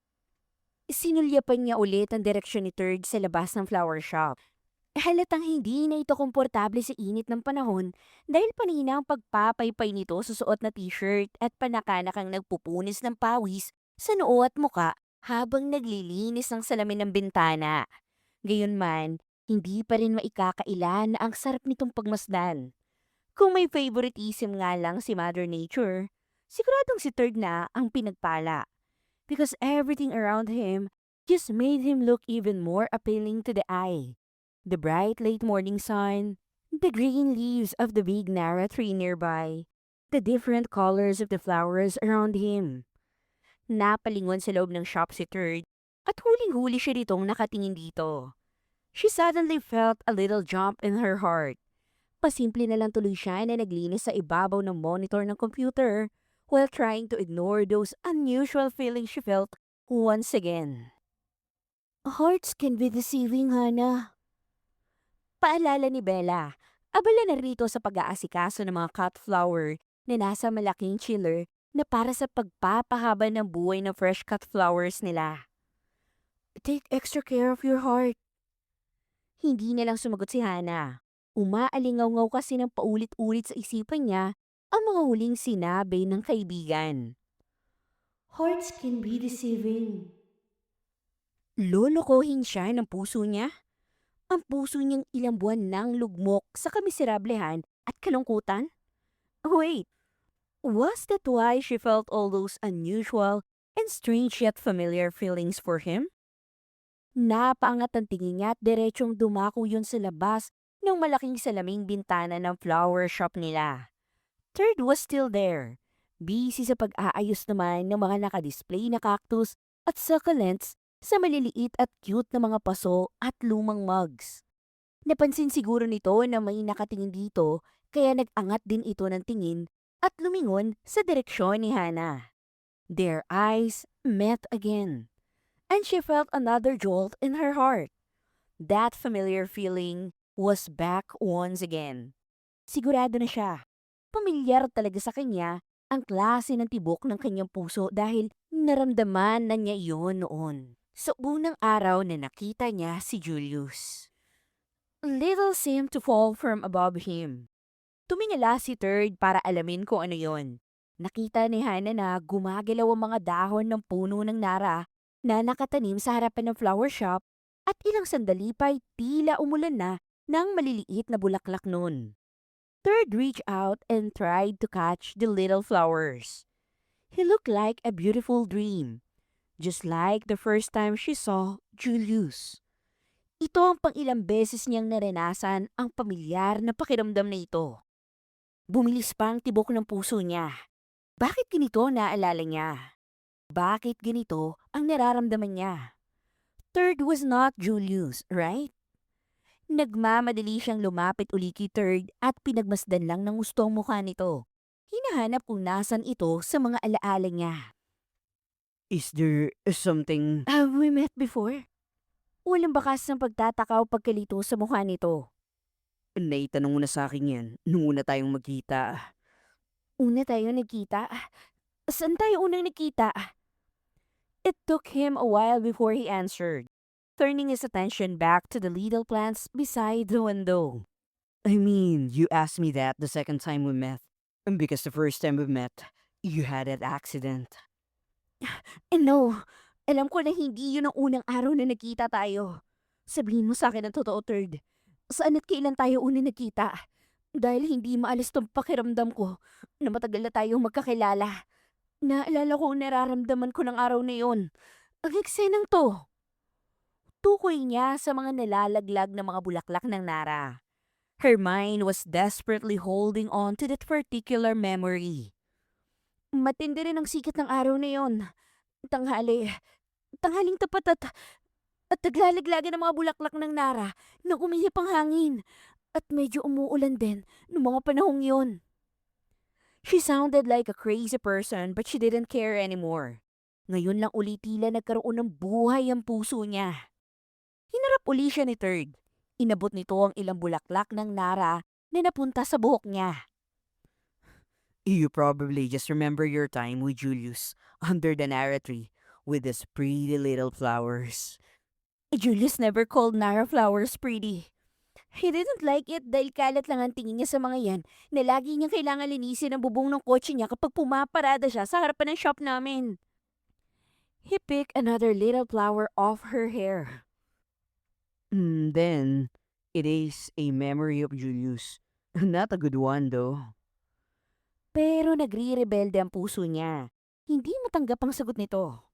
Sinulyapan niya ulit ang direksyon ni Third sa labas ng flower shop. Halatang hindi na ito komportable sa init ng panahon dahil panina ang pagpapaypay nito sa suot na t-shirt at panakanakang nagpupunis ng pawis sa noo at muka habang naglilinis ng salamin ng bintana. Gayunman, hindi pa rin maikakaila na ang sarap nitong pagmasdan. Kung may favoritism nga lang si Mother Nature, siguradong si Third na ang pinagpala. Because everything around him just made him look even more appealing to the eye. The bright late morning sun, the green leaves of the big Nara tree nearby, the different colors of the flowers around him. Napalingon sa loob ng shop si Third at huling-huli siya ditong nakatingin dito. She suddenly felt a little jump in her heart. Pasimple na lang tuloy siya na naglinis sa ibabaw ng monitor ng computer while trying to ignore those unusual feelings she felt once again. Hearts can be deceiving, Hana. Paalala ni Bella, abala na rito sa pag-aasikaso ng mga cut flower na nasa malaking chiller na para sa pagpapahaba ng buhay ng fresh cut flowers nila. Take extra care of your heart. Hindi na lang sumagot si Hana. Umaalingaw-ngaw kasi ng paulit-ulit sa isipan niya ang mga huling sinabi ng kaibigan. Hearts can be deceiving. Lolokohin siya ng puso niya? Ang puso niyang ilang buwan nang lugmok sa kamiserablehan at kalungkutan? Wait, was that why she felt all those unusual and strange yet familiar feelings for him? Napaangat ang tingin niya at diretsong dumako yun sa labas ng malaking salaming bintana ng flower shop nila. Third was still there, busy sa pag-aayos naman ng mga nakadisplay na cactus at succulents sa maliliit at cute na mga paso at lumang mugs. Napansin siguro nito na may nakatingin dito kaya nag-angat din ito ng tingin at lumingon sa direksyon ni Hana. Their eyes met again, and she felt another jolt in her heart. That familiar feeling was back once again. Sigurado na siya. Pamilyar talaga sa kanya ang klase ng tibok ng kanyang puso dahil naramdaman na niya iyon noon. Sa unang araw na nakita niya si Julius. Little seemed to fall from above him. Tumingala si Third para alamin kung ano yon. Nakita ni Hana na gumagalaw ang mga dahon ng puno ng nara na nakatanim sa harapan ng flower shop at ilang sandali pa'y tila umulan na ng maliliit na bulaklak nun. Third reached out and tried to catch the little flowers. He looked like a beautiful dream, just like the first time she saw Julius. Ito ang pang-ilang beses niyang naranasan ang pamilyar na pakiramdam na ito. Bumilis pa ang tibok ng puso niya. Bakit ganito naalala niya? Bakit ganito ang nararamdaman niya? Third was not Julius, right? Nagmamadali siyang lumapit uli kay Third at pinagmasdan lang ng gusto ang mukha nito. Hinahanap kung nasan ito sa mga alaala niya. Is there something... Have we met before? Walang bakas ng pagtataka o pagkalito sa mukha nito. Naitanong mo na sa akin yan nung una tayong magkita. Una tayo nagkita? Saan tayo unang nagkita? It took him a while before he answered, turning his attention back to the little plants beside the window. I mean, you asked me that the second time we met. Because the first time we met, you had that accident. And no, alam ko na hindi yun ang unang araw na nagkita tayo. Sabihin mo sa akin ang totoo, Third. Saan at kailan tayo unang nagkita? Dahil hindi maalis tong pakiramdam ko na matagal na tayong magkakilala. Naalala ko ang nararamdaman ko ng araw na yun. Ang eksenang to. Tukoy niya sa mga nalalaglag na mga bulaklak ng Nara. Her mind was desperately holding on to that particular memory. Matindi rin ang sikat ng araw na yon. Tanghali, Tanghaling tapat at naglalaglagan ng mga bulaklak ng Nara nang umihip ang hangin. At medyo umuulan din noong mga panahong yun. She sounded like a crazy person but she didn't care anymore. Ngayon lang uli tila nagkaroon ng buhay ang puso niya. Hinarap uli siya ni Third. Inabot nito ang ilang bulaklak ng Nara na napunta sa buhok niya. You probably just remember your time with Julius under the Nara tree with his pretty little flowers. Julius never called Nara flowers pretty. He didn't like it dahil kalat lang ang tingin niya sa mga yan na lagi niyang kailangan linisin ang bubong ng kotse niya kapag pumaparada siya sa harapan ng shop namin. He picked another little flower off her hair. Then, it is a memory of Julius. Not a good one though. Pero nagre-rebelde ang puso niya. Hindi matanggap ang sagot nito.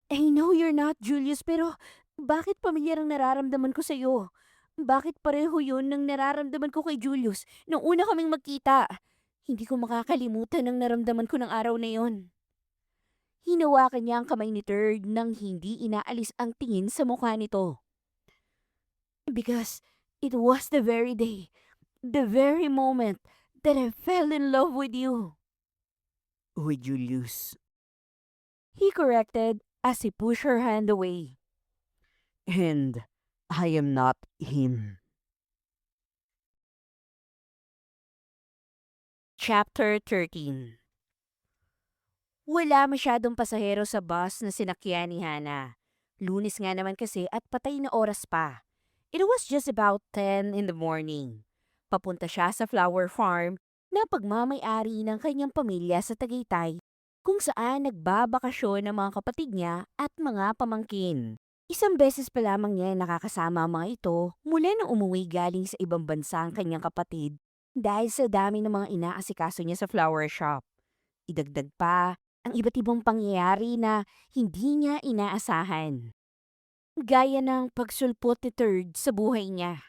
I know you're not Julius pero bakit pamilyar ang nararamdaman ko sa'yo? Bakit pareho yun ng nararamdaman ko kay Julius nung una kaming magkita? Hindi ko makakalimutan ang naramdaman ko ng araw na yon. Hinawakan niya ang kamay ni Third nang hindi inaalis ang tingin sa mukha nito. Because it was the very day, the very moment that I fell in love with you. With Julius. He corrected as he pushed her hand away. And I am not him. Chapter 13. Wala masyadong pasahero sa bus na sinakyan ni Hana. Lunes nga naman kasi at patay na oras pa. It was just about 10 in the morning. Papunta siya sa flower farm na pagmamay-ari ng kanyang pamilya sa Tagaytay kung saan nagbabakasyon ng mga kapatid niya at mga pamangkin. Isang beses pa lamang niya nakakasama ang mga ito mula nang umuwi galing sa ibang bansa ang kanyang kapatid dahil sa dami ng mga inaasikaso niya sa flower shop. Idagdag pa ang iba't ibang pangyayari na hindi niya inaasahan. Gaya ng pagsulpot ni Third sa buhay niya.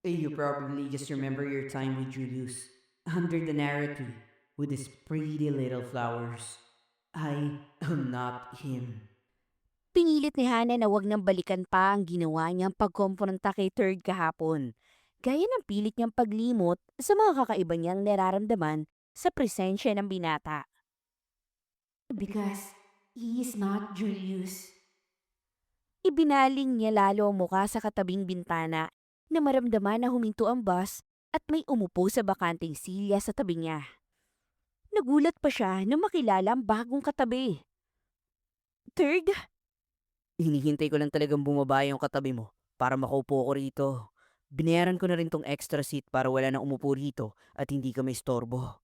You probably just remember your time with Julius under the Nara tree with his pretty little flowers. I am not him. Pinilit ni Hana na wag nang balikan pa ang ginawa niyang pagkompronta kay Third kahapon. Gaya ng pilit niyang paglimot sa mga kakaiba niyang nararamdaman sa presensya ng binata. Because he is not Julius. Ibinaling niya lalo ang mukha sa katabing bintana na maramdaman na huminto ang bus at may umupo sa bakanting silya sa tabi niya. Nagulat pa siya na makilala ang bagong katabi. Third? Hinihintay ko lang talagang bumaba yung katabi mo para makaupo ko rito. Binayaran ko na rin tong extra seat para wala na umupo rito at hindi ka may istorbo.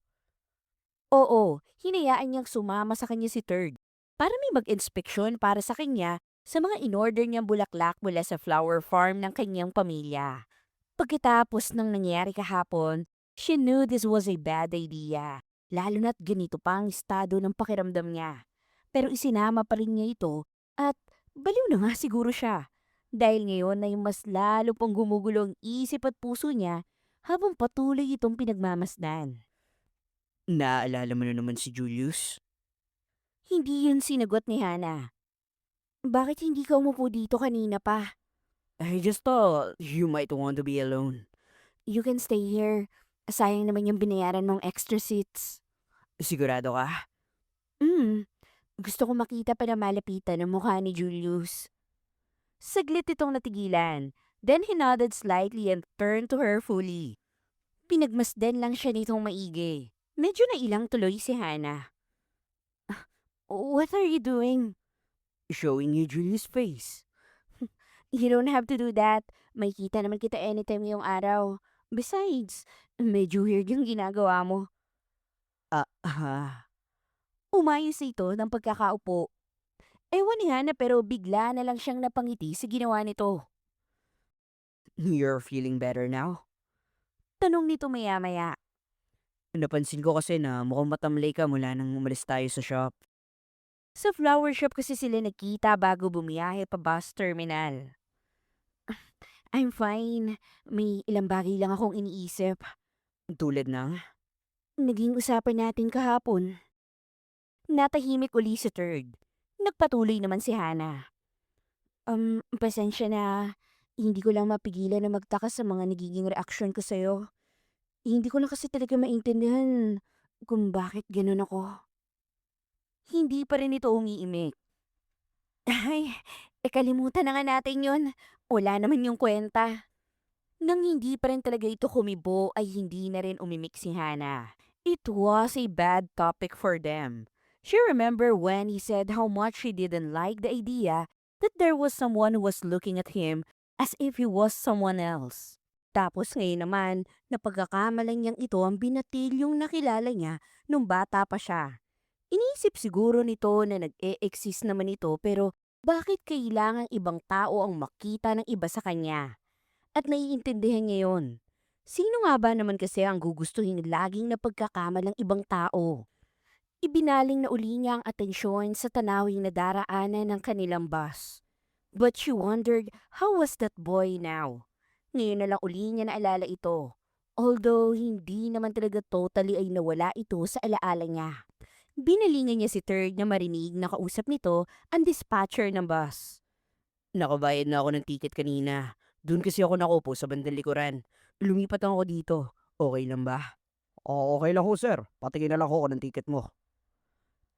Oo, hinayaan niyang sumama sa kanya si Third para may mag-inspeksyon para sa kanya sa mga in-order niyang bulaklak mula sa flower farm ng kanyang pamilya. Pagkatapos ng nangyari kahapon, she knew this was a bad idea, lalo na't ganito pa ang estado ng pakiramdam niya. Pero isinama pa rin niya ito at baliw na nga siguro siya. Dahil ngayon ay mas lalo pang gumugulo ang isip at puso niya habang patuloy itong pinagmamasdan. Naaalala mo na naman si Julius? Hindi yun sinagot ni Hana. Bakit hindi ka umupo dito kanina pa? I just thought you might want to be alone. You can stay here. Sayang naman yung binayaran mong extra seats. Sigurado ka? Gusto ko makita pa na malapitan ang mukha ni Julius. Saglit itong natigilan. Then he nodded slightly and turned to her fully. Pinagmasdan lang siya nitong maigi. Medyo nailang tuloy si Hana. What are you doing? Showing you Julius' face. You don't have to do that. May kita naman kita anytime ngayong araw. Besides, medyo weird yung ginagawa mo. Umayos ito ng pagkakaupo. Ewan ni Hana pero bigla na lang siyang napangiti sa ginawa nito. You're feeling better now? Tanong nito maya-maya. Napansin ko kasi na mukhang matamlay ka mula nang umalis tayo sa shop. Sa flower shop kasi sila nagkita bago bumiyahe pa bus terminal. I'm fine. May ilang bagay lang akong iniisip. Tulad ng? Naging usapan natin kahapon. Natahimik uli si Third. Nagpatuloy naman si Hana. Pasensya na. Hindi ko lang mapigilan na magtaka sa mga nagiging reaksyon ko sa'yo. Hindi ko lang kasi talaga maintindihan kung bakit ganun ako. Hindi pa rin ito umiimik. Ay, kalimutan na nga natin yun. Wala naman yung kwenta. Nang hindi pa rin talaga ito kumibo ay hindi na rin umimik si Hana. It was a bad topic for them. She remembered when he said how much she didn't like the idea that there was someone who was looking at him as if he was someone else. Tapos ngayon naman, napagkakamalan niyang ito ang binatilyong nakilala niya nung bata pa siya. Iniisip siguro nito na nag-e-exist naman ito pero bakit kailangang ibang tao ang makita ng iba sa kanya? At naiintindihan niya yun. Sino nga ba naman kasi ang gugustuhin laging napagkakamalang ibang tao? Ibinaling na uli niya ang atensyon sa tanawing nadaraanan ng kanilang bus. But she wondered, how was that boy now? Ngayon na lang uli niya naalala ito. Although hindi naman talaga totally ay nawala ito sa alaala niya. Binalingan niya si Third na marinig na kausap nito ang dispatcher ng bus. Nakabayad na ako ng ticket kanina. Doon kasi ako nakupo sa bandang likuran. Lumipat lang ako dito. Okay lang ba? Oo, okay lang ho, sir. Patingin na lang ako ng ticket mo.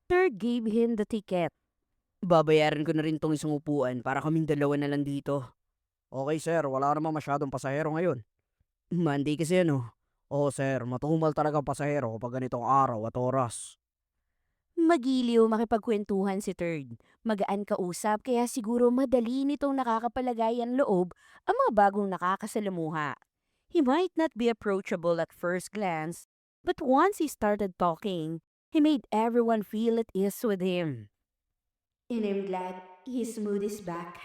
Third gave him the ticket. Babayaran ko na rin tong isang upuan para kaming dalawa na lang dito. Okay, sir. Wala namang masyadong pasahero ngayon. Monday kasi ano. Oo, sir. Matumal talaga ang pasahero kapag ganitong araw at oras. Magiliw makipagkwentuhan si Third. Magaan kausap kaya siguro madali nitong nakakapalagay ang loob ang mga bagong nakakasalamuha. He might not be approachable at first glance, but once he started talking, he made everyone feel at ease with him. And I'm glad his mood is back.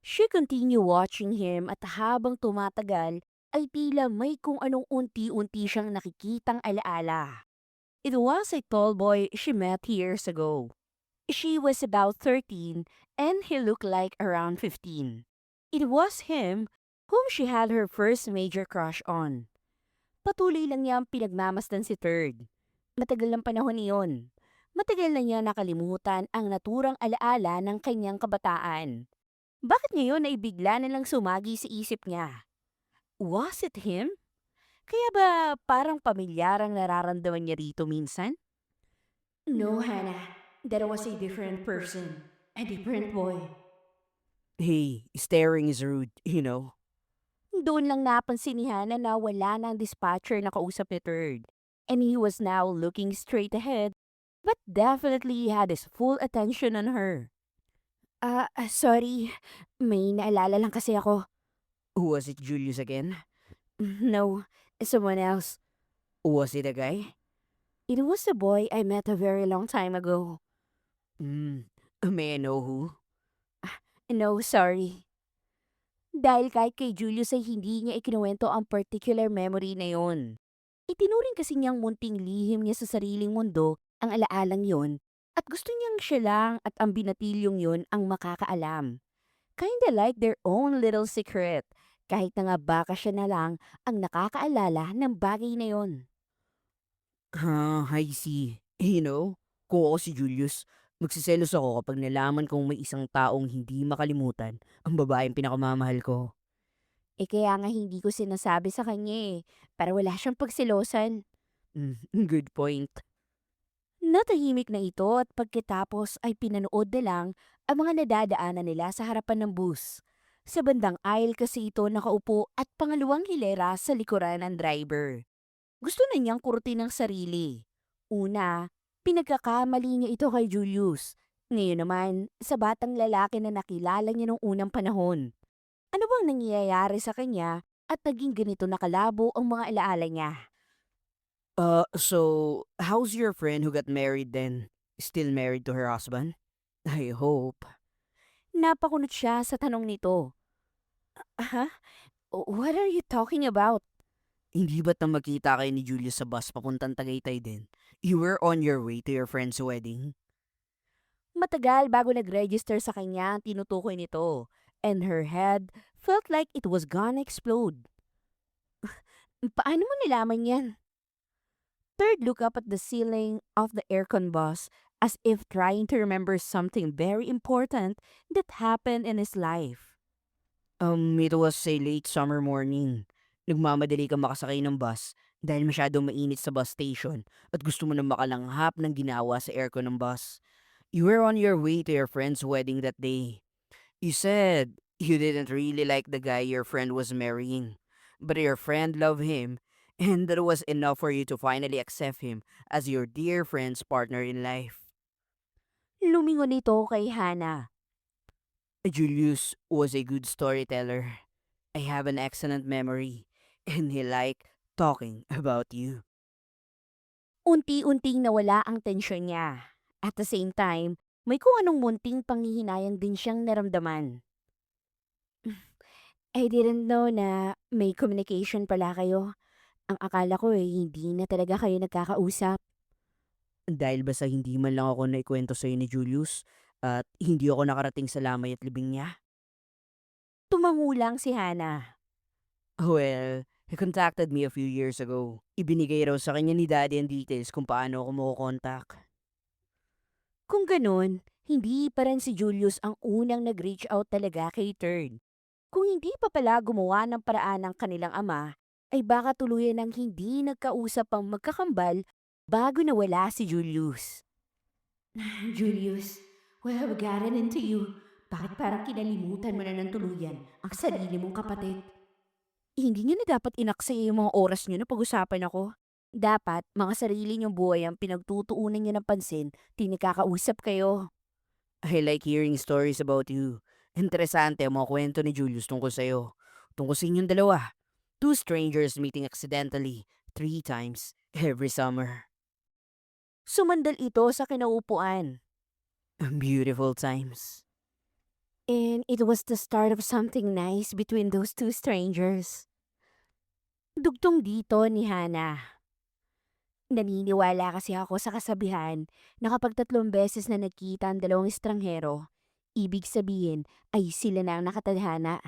She continued watching him at habang tumatagal ay tila may kung anong unti-unti siyang nakikitang alaala. It was a tall boy she met years ago. She was about 13 and he looked like around 15. It was him whom she had her first major crush on. Patuloy lang niya ang pinagmamasdan si Third. Matagal ng panahon iyon. Matagal na niya nakalimutan ang naturang alaala ng kanyang kabataan. Bakit ngayon ay bigla na lang sumagi sa isip niya? Was it him? Kaya ba parang pamilyarang nararamdaman niya rito minsan? No, Hannah. That was a different person. A different boy. Hey, staring is rude, you know. Doon lang napansin ni Hannah na wala na ang dispatcher na kausap ni Third. And he was now looking straight ahead, but definitely he had his full attention on her. Sorry. May naalala lang kasi ako. Was it Julius again? No, someone else. Was it a guy? It was a boy I met a very long time ago. May I know who? No, sorry. Dahil kahit kay Julius ay hindi niya ikinuwento ang particular memory na yon. Itinuring kasi niyang munting lihim niya sa sariling mundo ang alaalang yon at gusto niyang siya lang at ang binatilyong yon ang makakaalam. Kinda like their own little secret, kahit na nga baka siya na lang ang nakakaalala ng bagay na yon. I see. You know, kung ako si Julius, magsiselos ako kapag nalaman kong may isang taong hindi makalimutan ang babaeng pinakamamahal ko. Kaya nga hindi ko sinasabi sa kanya para wala siyang pagsilosan. Good point. Natahimik na ito at pagkatapos ay pinanood na lang ang mga nadadaanan nila sa harapan ng bus. Sa bandang aisle kasi ito nakaupo at pangalawang hilera sa likuran ng driver. Gusto na niyang kurutin ng sarili. Una, pinagkakamali niya ito kay Julius. Ngayon naman, sa batang lalaki na nakilala niya noong unang panahon. Ano bang nangyayari sa kanya at naging ganito nakalabo ang mga alaala niya? So, how's your friend who got married then? Still married to her husband? I hope. Napakunot siya sa tanong nito. Ha? What are you talking about? Hindi ba't nang magkita kayo ni Julius sa bus papuntang Tagaytay din? You were on your way to your friend's wedding? Matagal bago nag-register sa kanya ang tinutukoy nito, and her head felt like it was gonna explode. Paano mo nilaman yan? Third look up at the ceiling of the aircon bus as if trying to remember something very important that happened in his life. It was a late summer morning. Nagmamadali ka makasakay ng bus dahil masyadong mainit sa bus station at gusto mo na makalanghap ng ginawa sa aircon ng bus. You were on your way to your friend's wedding that day. You said you didn't really like the guy your friend was marrying, but your friend loved him, and that was enough for you to finally accept him as your dear friend's partner in life. Lumingon ito kay Hana. Julius was a good storyteller. I have an excellent memory, and he liked talking about you. Unti-unting nawala ang tensyon niya. At the same time, may kung anong munting panghihinayang din siyang naramdaman. I didn't know na may communication pala kayo. Ang akala ko hindi na talaga kayo nagkakausap. Dahil ba sa hindi man lang ako naikwento sa'yo ni Julius at hindi ako nakarating sa lamay at libing niya? Tumangulang si Hana. Well, he contacted me a few years ago. Ibinigay raw sa kanya ni Daddy ang details kung paano ako makokontak. Kung ganun, hindi pa rin si Julius ang unang nag-reach out talaga kay Third. Kung hindi pa pala gumawa ng paraan ng kanilang ama, ay baka tuluyan ng hindi nagkausap ang magkakambal bago nawala si Julius. Julius, what have gotten into you? Bakit parang kinalimutan mo na ng tuluyan ang sarili mong kapatid? Hindi niyo na dapat inaksaya yung mga oras niyo na pag-usapan ako. Dapat, mga sarili niyong buhay ang pinagtutuunan niyo ng pansin, tinakakausap kayo. I like hearing stories about you. Interesante ang mga kwento ni Julius tungkol sa'yo. Tungkol sa inyong dalawa. Two strangers meeting accidentally 3 times every summer. Sumandal ito sa kinaupuan. Beautiful times. And it was the start of something nice between those two strangers. Dugtong dito ni Hana. Naniniwala kasi ako sa kasabihan na kapag 3 beses na nagkita ang dalawang estranghero, ibig sabihin ay sila na ang nakatadhana.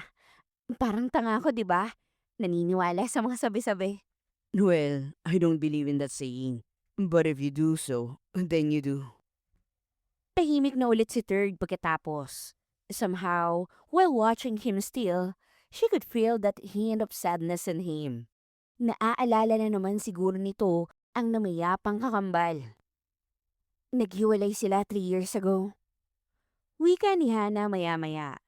Parang tanga ako, di ba? Naniniwala sa mga sabi-sabi. Well, I don't believe in that saying. But if you do so, then you do. Tahimik na ulit si Third pagkatapos. Somehow, while watching him still, she could feel that hint of sadness in him. Naaalala na naman siguro nito ang namayapang kakambal. Naghiwalay sila 3 years ago. Wika ni Hana maya-maya.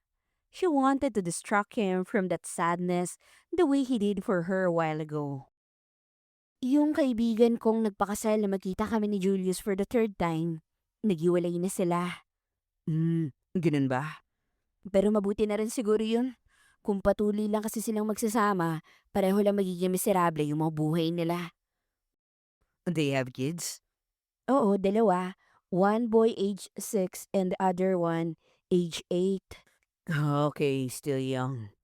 She wanted to distract him from that sadness the way he did for her a while ago. Yung kaibigan kong nagpakasal na magkita kami ni Julius for the 3rd time, naghiwalay na sila. Ganun ba? Pero mabuti na rin siguro yun. Kung patuloy lang kasi silang magsasama, pareho lang magiging miserable yung mga buhay nila. They have kids? Oo, 2. One boy age 6 and the other one age 8. Okay, still young.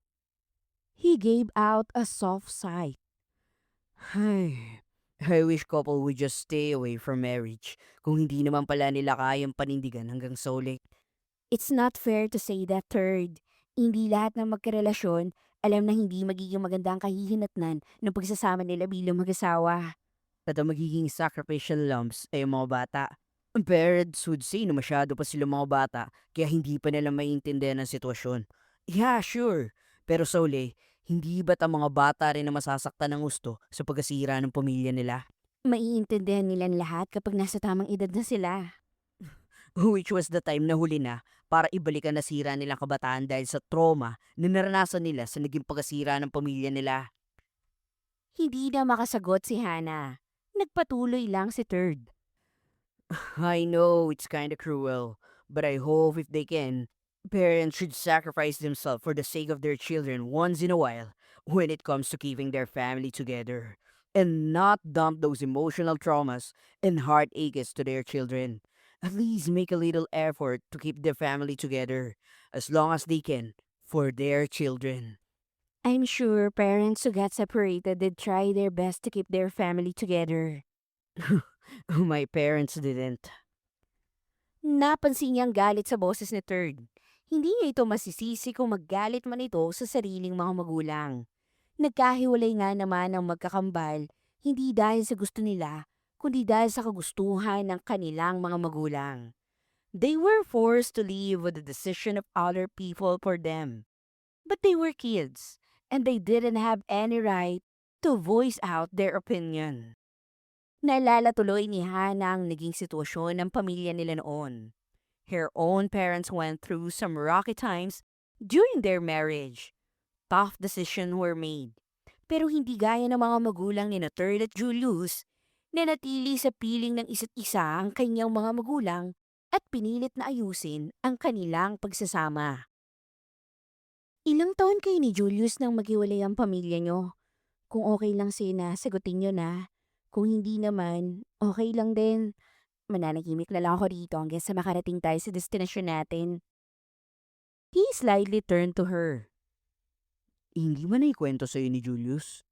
He gave out a soft sigh. Ay, I wish couple would just stay away from marriage kung hindi naman pala nila kayang panindigan hanggang so late. It's not fair to say that, Third. Hindi lahat ng magkarelasyon alam na hindi magiging maganda ang kahihinatnan ng pagsasama nila bilang mag-asawa. At ang magiging sacrificial lambs ay ang mga bata. Ang parents would say na masyado pa sila mga bata kaya hindi pa nila maintindihan ang sitwasyon. Yeah, sure. Pero Sole, hindi ba't ang mga bata rin na masasaktan ng gusto sa pagkasira ng pamilya nila? Maiintindihan nilang lahat kapag nasa tamang edad na sila. Which was the time na huli na para ibalik ang nasira nilang kabataan dahil sa trauma na naranasan nila sa naging pagkasira ng pamilya nila. Hindi na makasagot si Hana. Nagpatuloy lang si Third. I know it's kinda cruel, but I hope if they can, parents should sacrifice themselves for the sake of their children once in a while when it comes to keeping their family together, and not dump those emotional traumas and heartaches to their children. At least make a little effort to keep their family together as long as they can for their children. I'm sure parents who got separated did try their best to keep their family together. My parents didn't. Napansin niyang galit sa boses ni Third. Hindi niya ito masisisi kung maggalit man ito sa sariling mga magulang. Nagkahiwalay nga naman ang magkakambal, hindi dahil sa gusto nila, kundi dahil sa kagustuhan ng kanilang mga magulang. They were forced to live with the decision of other people for them. But they were kids, and they didn't have any right to voice out their opinion. Naalala tuloy ni Hannah ang naging sitwasyon ng pamilya nila noon. Her own parents went through some rocky times during their marriage. Tough decisions were made. Pero hindi gaya ng mga magulang ni Third at Julius na natili sa piling ng isa't isa ang kanyang mga magulang at pinilit na ayusin ang kanilang pagsasama. Ilang taon kayo ni Julius nang maghiwalay ang pamilya nyo? Kung okay lang sa'yo na, sagutin nyo na. Kung hindi naman, okay lang din. Mananahimik na lang ako rito hanggang sa makarating tayo sa destinasyon natin. He slightly turned to her. Hindi ba naikwento sa'yo ni Julius?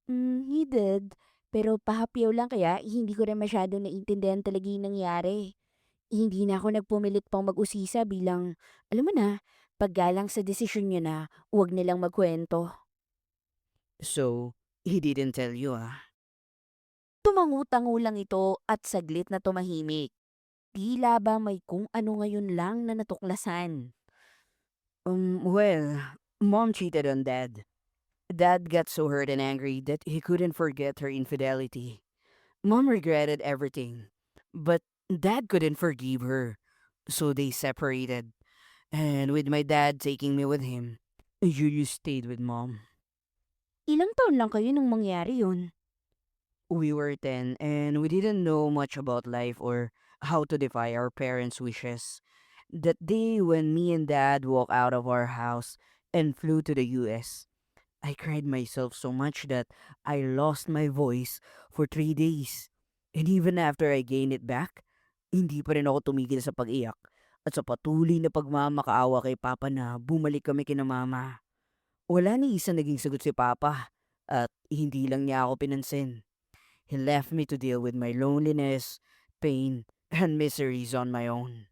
He did. Pero pahapyaw lang kaya hindi ko rin masyado naiintindihan talaga yung nangyari. Hindi na ako nagpumilit pang mag-usisa bilang, alam mo na, paggalang sa desisyon niya na huwag nilang magkwento. So, he didn't tell you Tumangutango lang ito at saglit na tumahimik. Tila ba may kung ano ngayon lang na natuklasan. Well, Mom cheated on Dad. Dad got so hurt and angry that he couldn't forget her infidelity. Mom regretted everything, but Dad couldn't forgive her. So they separated. And with my dad taking me with him, Julius stayed with Mom. Ilang taon lang kayo nung mangyari yun? We were 10 and we didn't know much about life or how to defy our parents' wishes. That day when me and Dad walked out of our house and flew to the US, I cried myself so much that I lost my voice for 3 days. And even after I gained it back, hindi pa rin ako tumigil sa pag-iyak at sa patuloy na pagmamakaawa kay Papa na bumalik kami kina Mama. Wala ni isa naging sagot si Papa at hindi lang niya ako pinansin. He left me to deal with my loneliness, pain, and miseries on my own.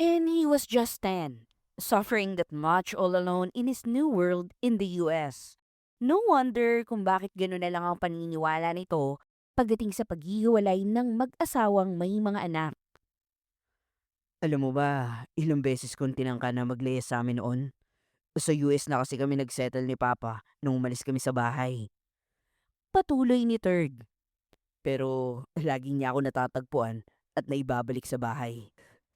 And he was just 10, suffering that much all alone in his new world in the US. No wonder kung bakit gano'n na lang ang paniniwala nito pagdating sa paghihiwalay ng mag-asawang may mga anak. Alam mo ba, ilang beses kong tinangka na maglaya sa amin noon. Sa US na kasi kami nagsettle ni Papa nung umalis kami sa bahay. Patuloy ni Third. Pero lagi niya ako natatagpuan at naibabalik sa bahay.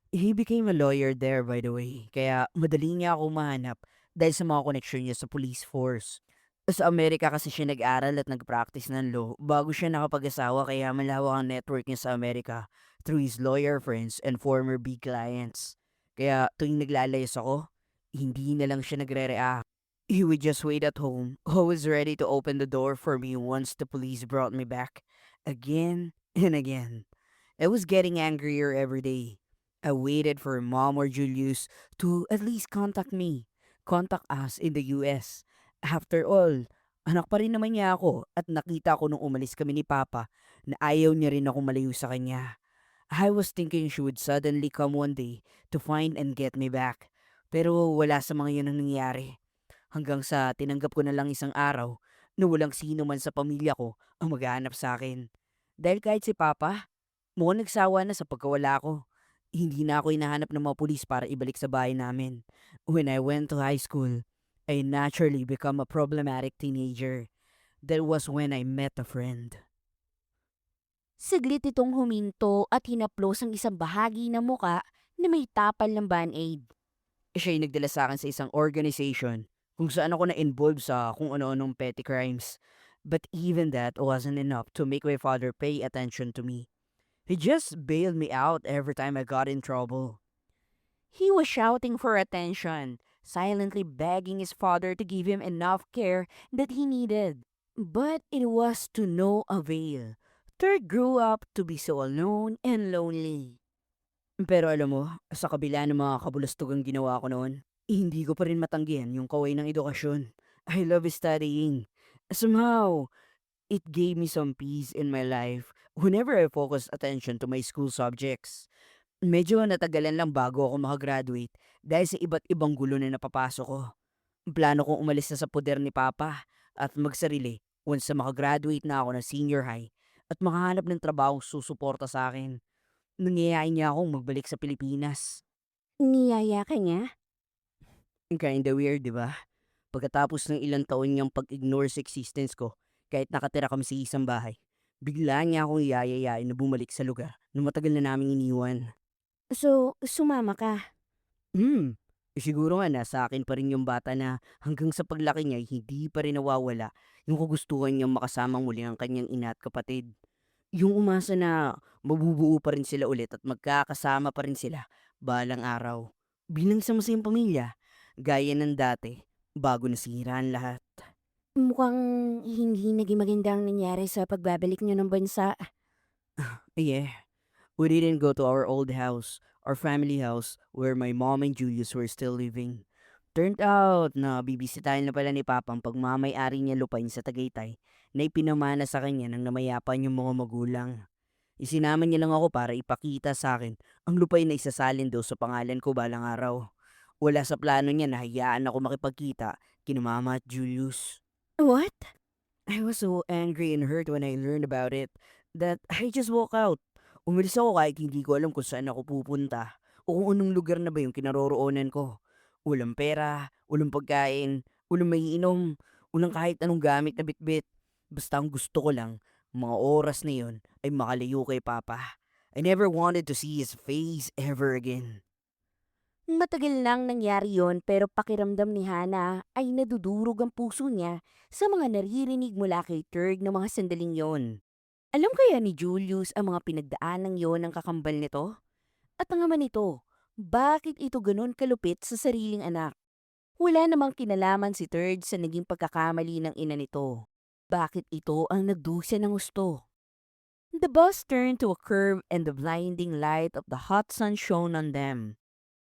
He became a lawyer there, by the way, kaya madali niya ako mahanap dahil sa mga koneksyon niya sa police force. Sa Amerika kasi siya nag-aral at nag-practice ng law bago siya nakapag-asawa, kaya malawak ang network niya sa Amerika through his lawyer friends and former big clients. Kaya tuwing naglalayas ako, hindi na lang siya nagre-react. He would just wait at home, always ready to open the door for me once the police brought me back. Again and again. I was getting angrier every day. I waited for Mom or Julius to at least contact me, contact us in the US. After all, anak pa rin naman niya ako at nakita ko nung umalis kami ni Papa na ayaw niya rin ako malayo sa kanya. I was thinking she would suddenly come one day to find and get me back. Pero wala sa mga yun ang nangyari. Hanggang sa tinanggap ko na lang isang araw na walang sino man sa pamilya ko ang maghahanap sa akin. Dahil kahit si Papa, mukhang nagsawa na sa pagkawala ko. Hindi na ako hinahanap ng mga pulis para ibalik sa bahay namin. When I went to high school, I naturally become a problematic teenager. That was when I met a friend. Saglit itong huminto at hinaplos ang isang bahagi ng muka na may tapal ng band-aid. Siya yung nagdala sa akin sa isang organization kung saan ako na-involve sa kung ano-anong petty crimes. But even that wasn't enough to make my father pay attention to me. He just bailed me out every time I got in trouble. He was shouting for attention, silently begging his father to give him enough care that he needed. But it was to no avail. Third grew up to be so alone and lonely. Pero alam mo, sa kabila ng mga kabulastugang ginawa ko noon, hindi ko pa rin matanggihan yung kaway ng edukasyon. I love studying. Somehow, it gave me some peace in my life whenever I focused attention to my school subjects. Medyo natagalan lang bago ako makagraduate dahil sa iba't ibang gulo na napapasok ko. Plano kong umalis na sa poder ni Papa at magsarili once na makagraduate na ako ng senior high at makahanap ng trabaho susuporta sa akin. Nangyayari niya akong magbalik sa Pilipinas. Niyaya ka niya? Kinda weird, di ba? Pagkatapos ng ilang taon niyang pag-ignore sa existence ko, kahit nakatira kami sa isang bahay, bigla niya akong yayayain na bumalik sa lugar na matagal na naming iniwan. So, sumama ka? Hmm, siguro nga nasa akin pa rin yung bata na hanggang sa paglaki niya ay hindi pa rin nawawala yung kagustuhan niyang makasamang muli ang kanyang ina at kapatid. Yung umasa na mabubuo pa rin sila ulit at magkakasama pa rin sila balang araw. Bilang sa masayang pamilya, gaya ng dati, bago nasira ang lahat. Mukhang hindi naging maganda ang nangyari sa pagbabalik niyo ng bansa. Yeah, we didn't go to our old house, our family house, where my mom and Julius were still living. Turned out na bibisitahin na pala ni Papa ang pagmamayari niya lupain sa Tagaytay na ipinamana sa kanya ng namayapan yung mga magulang. Isinama niya lang ako para ipakita sa akin ang lupain na isasalin daw sa pangalan ko balang araw. Wala sa plano niya na hayaan ako makipagkita kina Mama at Julius. What? I was so angry and hurt when I learned about it that I just walk out. Umalis ako kahit hindi ko alam kung saan ako pupunta o kung anong lugar na ba yung kinaroroonan ko. Walang pera, walang pagkain, walang maiinom, walang kahit anong gamit na bitbit. Basta ang gusto ko lang, mga oras na yun ay makalayo kay Papa. I never wanted to see his face ever again. Matagal nang nangyari yon pero pakiramdam ni Hana ay nadudurog ang puso niya sa mga naririnig mula kay Turg ng mga sandaling yon. Alam kaya ni Julius ang mga pinagdaanan yon ng kakambal nito? At ang ama nito, bakit ito ganon kalupit sa sariling anak? Wala namang kinalaman si Turd sa naging pagkakamali ng ina nito. Bakit ito ang nagdusa ng gusto? The bus turned to a curve and the blinding light of the hot sun shone on them.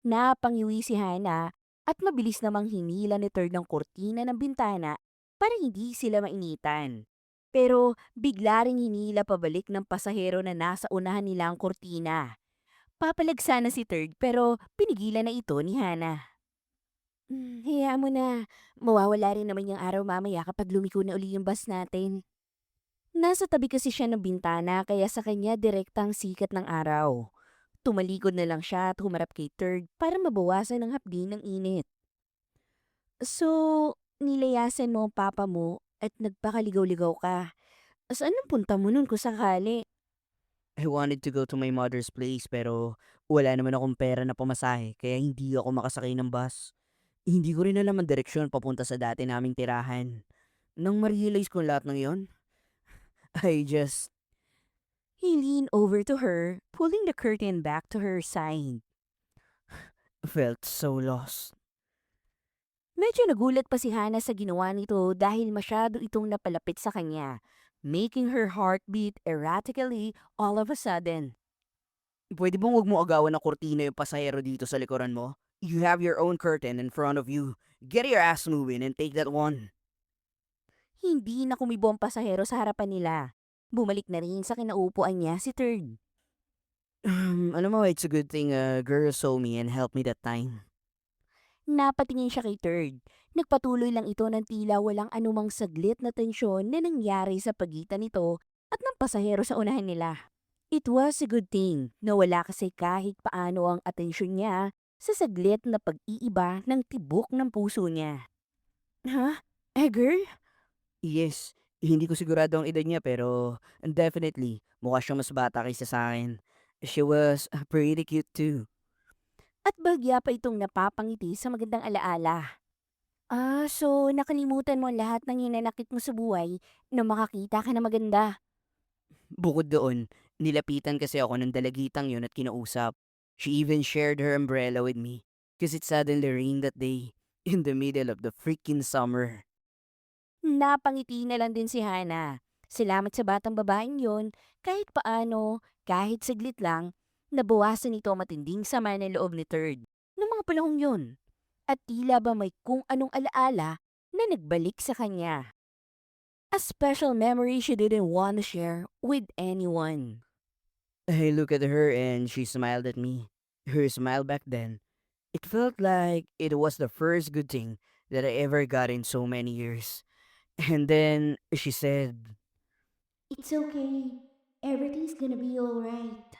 Napangiwi si Hana at mabilis namang hinila ni Turd ng kortina ng bintana para hindi sila mainitan. Pero bigla ring hinila pabalik ng pasahero na nasa unahan nila ang kortina. Papalag sana si Turd pero pinigilan na ito ni Hana. Hayaan mo na. Mawawala rin naman yung araw mamaya kapag lumiko na uli yung bus natin. Nasa tabi kasi siya ng bintana kaya sa kanya direktang sikat ng araw. Tumalikod na lang siya at humarap kay Turd para mabawasan ang hapdi ng init. So, nilayasan mo ang papa mo at nagpakaligaw-ligaw ka. Saan ang punta mo nun kung sakali? I wanted to go to my mother's place pero wala naman akong pera na pamasahe kaya hindi ako makasakay ng bus. Hindi ko rin alam ang direksyon papunta sa dati naming tirahan. Nang ma-realize ko lahat ng yon, I just He leaned over to her, pulling the curtain back to her side. felt so lost. Medyo nagulat pa si Hana sa ginawa nito dahil masyado itong napalapit sa kanya, making her heart beat erratically all of a sudden. Pwede bang wag mo agawan ng kortina yung pasahero dito sa likuran mo? You have your own curtain in front of you. Get your ass moving and take that one. Hindi na kumibo ang pasahero sa harapan nila. Bumalik na rin sa kinaupuan niya si Turd. Alam mo, it's a good thing a girl saw me and helped me that time. Napatingin siya kay Turd. Nagpatuloy lang ito ng tila walang anumang saglit na tensyon na nangyari sa pagitan nito at ng pasahero sa unahan nila. It was a good thing na wala kasi kahit paano ang atensyon niya sa saglit na pag-iiba ng tibok ng puso niya. Ha? Egger? Yes, hindi ko sigurado ang edad niya pero definitely mukha siyang mas bata kaysa sa akin. She was pretty cute too. At bagya pa itong napapangiti sa magandang alaala. So nakalimutan mo ang lahat ng hinanakit mo sa buhay na makakita ka na maganda. Bukod doon, nilapitan kasi ako ng dalagitang yun at kinausap. She even shared her umbrella with me because it suddenly rained that day in the middle of the freaking summer. Napangiti na lang din si Hana. Salamat sa batang babaeng yon, kahit paano, kahit saglit lang, nabawasan nito ang matinding sama ng loob ni Turd noong mga panahong yon. At tila ba may kung anong alaala na nagbalik sa kanya. A special memory she didn't want to share with anyone. I looked at her and she smiled at me. Her smile back then, it felt like it was the first good thing that I ever got in so many years. And then she said, It's okay. Everything's gonna be alright.